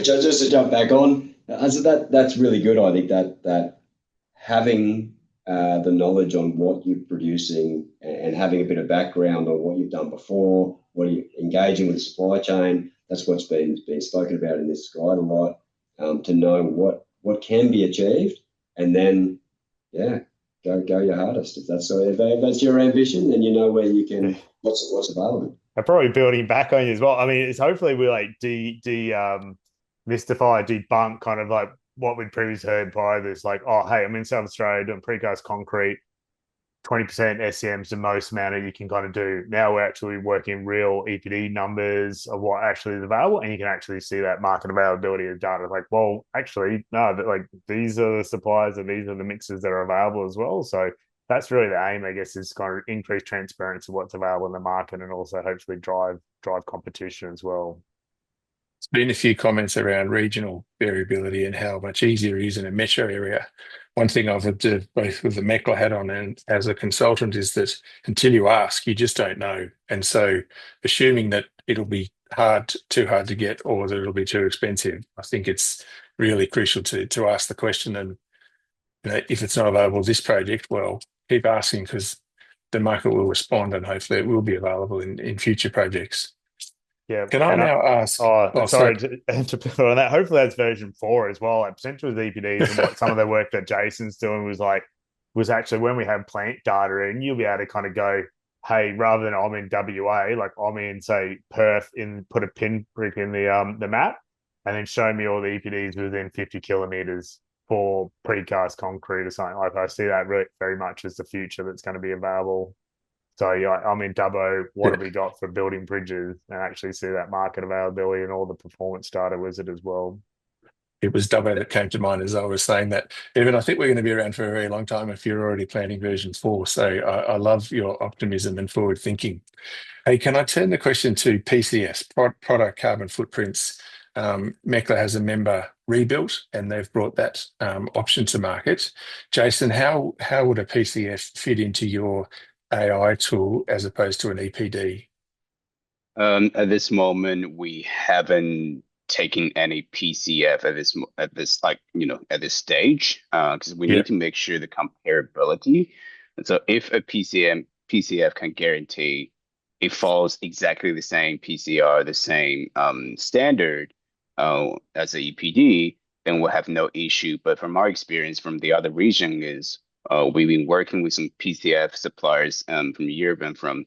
just to jump back on, that's really good. I think that having the knowledge on what you're producing and having a bit of background on what you've done before, what you're engaging with the supply chain, that's what's been spoken about in this guide a lot. To know what can be achieved, and then go your hardest. If that's your ambition, then you know where you can what's available. I'm probably building back on you as well. I mean, it's hopefully we like demystify, debunk kind of like what we'd previously heard prior to this, like, oh, hey, I'm in South Australia doing precast concrete, 20% SCM's the most amount you can kind of do. Now we're actually working real EPD numbers of what actually is available, and you can actually see that market availability of data. Like, well, actually, no, like these are the suppliers and these are the mixes that are available as well. So that's really the aim, I guess, is kind of increase transparency of what's available in the market, and also hopefully drive competition as well. There's been a few comments around regional variability and how much easier it is in a metro area. One thing I've observed both with the MECLA hat on and as a consultant is that until you ask, you just don't know. And so assuming that it'll be too hard to get, or that it'll be too expensive, I think it's really crucial to ask the question. And if it's not available this project, well, keep asking, because the market will respond, and hopefully it will be available in future projects. Yeah. Can I now ask? Sorry to put on that. Hopefully that's version 4 as well. Like, potentially with EPDs and what some of the work that Jason's doing was like, was actually when we have plant data in, you'll be able to kind of go, hey, rather than I'm in WA, like I'm in, say, Perth, put a pinprick in the map, and then show me all the EPDs within 50 kilometers for precast concrete or something. Like I see that really very much as the future that's going to be available. So yeah, I'm in Dubbo. What have we got for building bridges? And actually see that market availability and all the performance data with it as well. It was Dubbo that came to mind as I was saying that. Evan, I think we're going to be around for a very long time if you're already planning version 4. So I love your optimism and forward thinking. Hey, can I turn the question to PCS, product carbon footprints? MECLA has a member rebuilt and they've brought that option to market. Jason, how would a PCS fit into your AI tool as opposed to an EPD? At this moment, we haven't taken any PCF at this stage, because we need to make sure the comparability. And so if a PCF can guarantee it follows exactly the same PCR, the same standard as a EPD, then we'll have no issue. But from our experience from the other region is we've been working with some PCF suppliers from Europe and from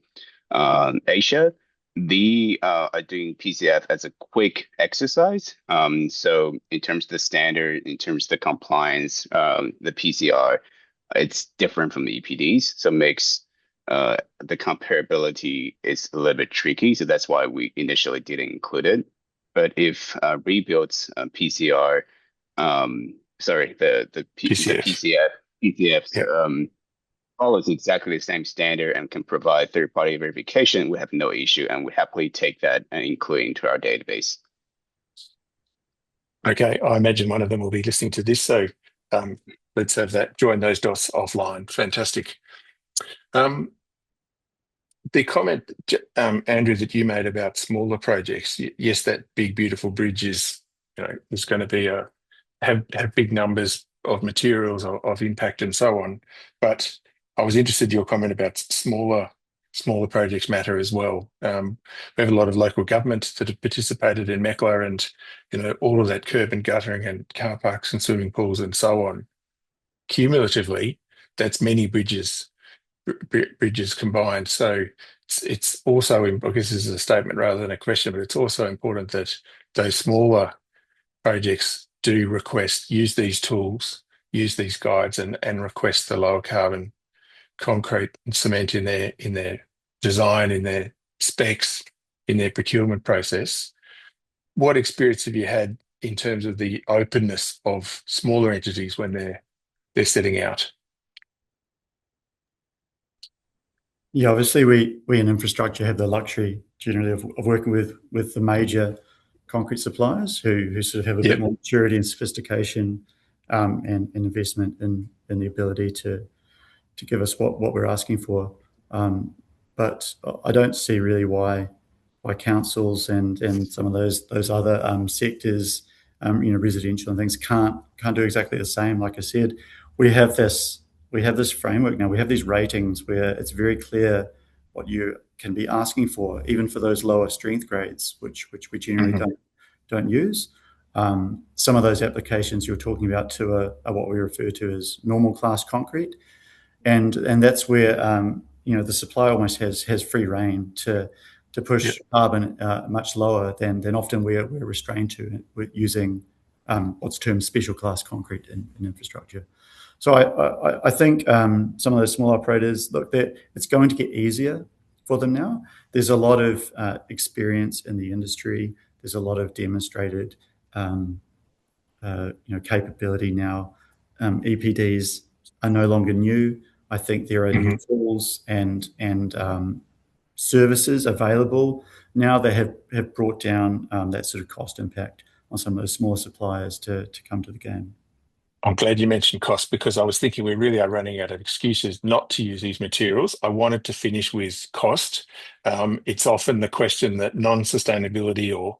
Asia. They are doing PCF as a quick exercise. So in terms of the standard, in terms of the compliance, the PCR, it's different from the EPDs. So makes the comparability is a little bit tricky. So that's why we initially didn't include it. But if rebuilds PCR, the PCF follows exactly the same standard and can provide third-party verification, we have no issue, and we happily take that and include into our database. Okay, I imagine one of them will be listening to this, so let's have that. Join those dots offline. Fantastic. The comment, Andrew, that you made about smaller projects, yes, that big, beautiful bridge is going to be have big numbers of materials of impact and so on. But I was interested in your comment about smaller projects matter as well. We have a lot of local governments that have participated in MECLA, and all of that curb and guttering and car parks and swimming pools and so on. Cumulatively, that's many bridges combined. So it's also, I guess this is a statement rather than a question, but it's also important that those smaller projects do use these tools, use these guides, and request the lower carbon concrete and cement in their design, in their specs, in their procurement process. What experience have you had in terms of the openness of smaller entities when they're setting out? Yeah, obviously we in infrastructure have the luxury generally of working with the major concrete suppliers who sort of have a bit more maturity and sophistication and investment in the ability to give us what we're asking for. But I don't see really why councils and some of those other sectors, residential and things can't do exactly the same. Like I said, we have this framework now. We have these ratings where it's very clear what you can be asking for, even for those lower strength grades, which we generally don't use. Some of those applications you're talking about are what we refer to as normal class concrete, and that's where the supplier almost has free rein to push carbon much lower than often we're restrained to with using what's termed special class concrete in infrastructure. So I think some of those small operators, look, it's going to get easier for them now. There's a lot of experience in the industry. There's a lot of demonstrated capability now. EPDs are no longer new. I think there are new tools and services available now that have brought down that sort of cost impact on some of those small suppliers to come to the game. I'm glad you mentioned cost, because I was thinking we really are running out of excuses not to use these materials. I wanted to finish with cost. It's often the question that non-sustainability or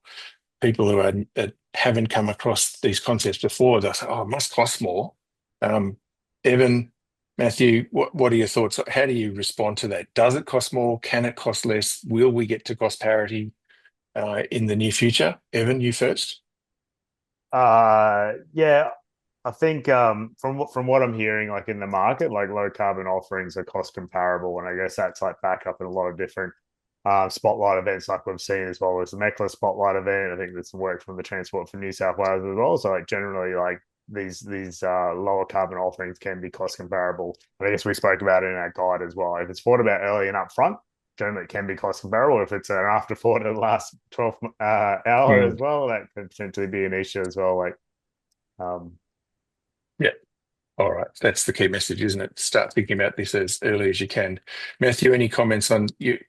people who haven't come across these concepts before, they'll say, oh, it must cost more. Evan, Matthew, what are your thoughts? How do you respond to that? Does it cost more? Can it cost less? Will we get to cost parity in the near future? Evan, you first. Yeah, I think from what I'm hearing, like in the market, like low carbon offerings are cost comparable, and I guess that's like back up in a lot of different spotlight events, like we've seen as well as the MECLA spotlight event. I think there's some work from the Transport for New South Wales as well. So like generally, like these lower carbon offerings can be cost comparable. I guess we spoke about it in our guide as well. If it's thought about early and upfront, generally it can be cost comparable. If it's an afterthought at the last 12 hour as well, that could potentially be an issue as well. Like, yeah. All right. That's the key message, isn't it? Start thinking about this as early as you can. Matthew, any comments on you?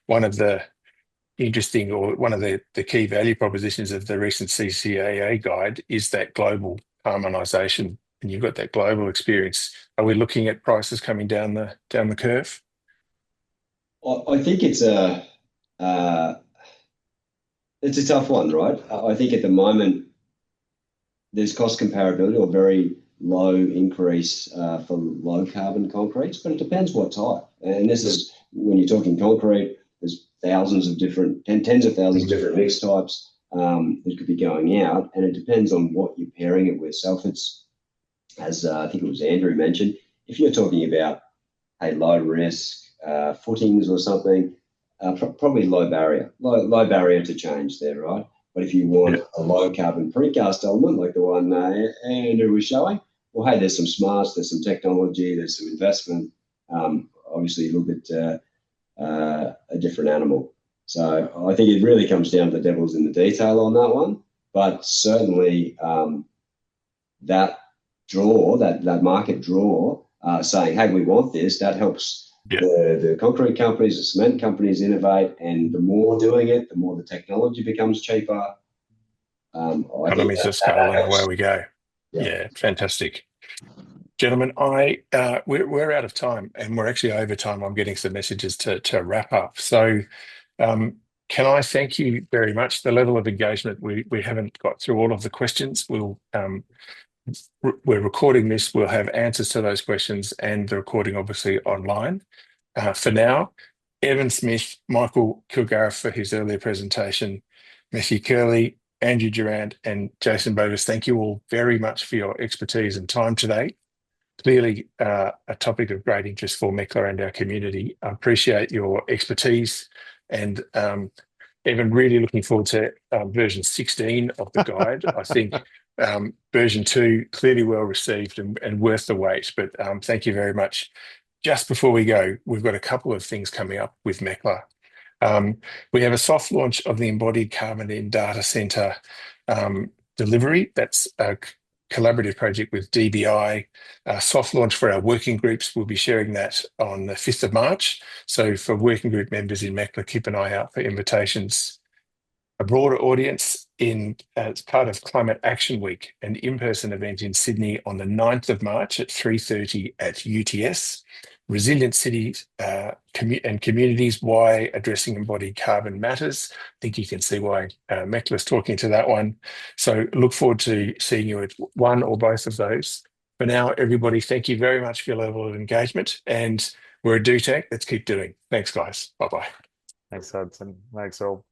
One of the interesting or one of the key value propositions of the recent CCAA guide is that global harmonisation, and you've got that global experience. Are we looking at prices coming down the curve? I think it's a tough one, right? I think at the moment there's cost comparability or very low increase for low carbon concretes, but it depends what type. And this is when you're talking concrete, there's thousands of different, tens of thousands of different mix types that could be going out, and it depends on what you're pairing it with. So if it's, as I think it was Andrew mentioned, if you're talking about a low risk footings or something, probably low barrier to change there, right? But if you want a low carbon precast element like the one Andrew was showing, well, hey, there's some smarts, there's some technology, there's some investment. Obviously, a little bit a different animal. So I think it really comes down to the devil's in the detail on that one. But certainly that market draw, saying, hey, we want this, that helps the concrete companies, the cement companies innovate, and the more doing it, the more the technology becomes cheaper. Economies of scale, and away we go. Yeah, fantastic. Gentlemen, we're out of time, and we're actually over time. I'm getting some messages to wrap up. So can I thank you very much? The level of engagement, we haven't got through all of the questions. We're recording this. We'll have answers to those questions and the recording obviously online. For now, Evan Smith, Michael Kilgariff for his earlier presentation, Matthew Curley, Andrew Durant and Jason Bovis, thank you all very much for your expertise and time today. Clearly a topic of great interest for MECLA and our community. I appreciate your expertise, and Evan, really looking forward to version 16 of the guide. I think version 2 clearly well received and worth the wait, but thank you very much. Just before we go, we've got a couple of things coming up with MECLA. We have a soft launch of the embodied carbon in data center delivery. That's a collaborative project with DBI. Soft launch for our working groups. We'll be sharing that on the 5th of March. So for working group members in MECLA, keep an eye out for invitations. A broader audience as part of Climate Action Week, an in-person event in Sydney on the 9th of March at 3:30 at UTS. Resilient cities and communities, why addressing embodied carbon matters. I think you can see why MECLA is talking to that one. So look forward to seeing you at one or both of those. For now, everybody, thank you very much for your level of engagement, and we're a DUTEC. Let's keep doing. Thanks, guys. Bye-bye. Thanks, Hudson. Thanks all.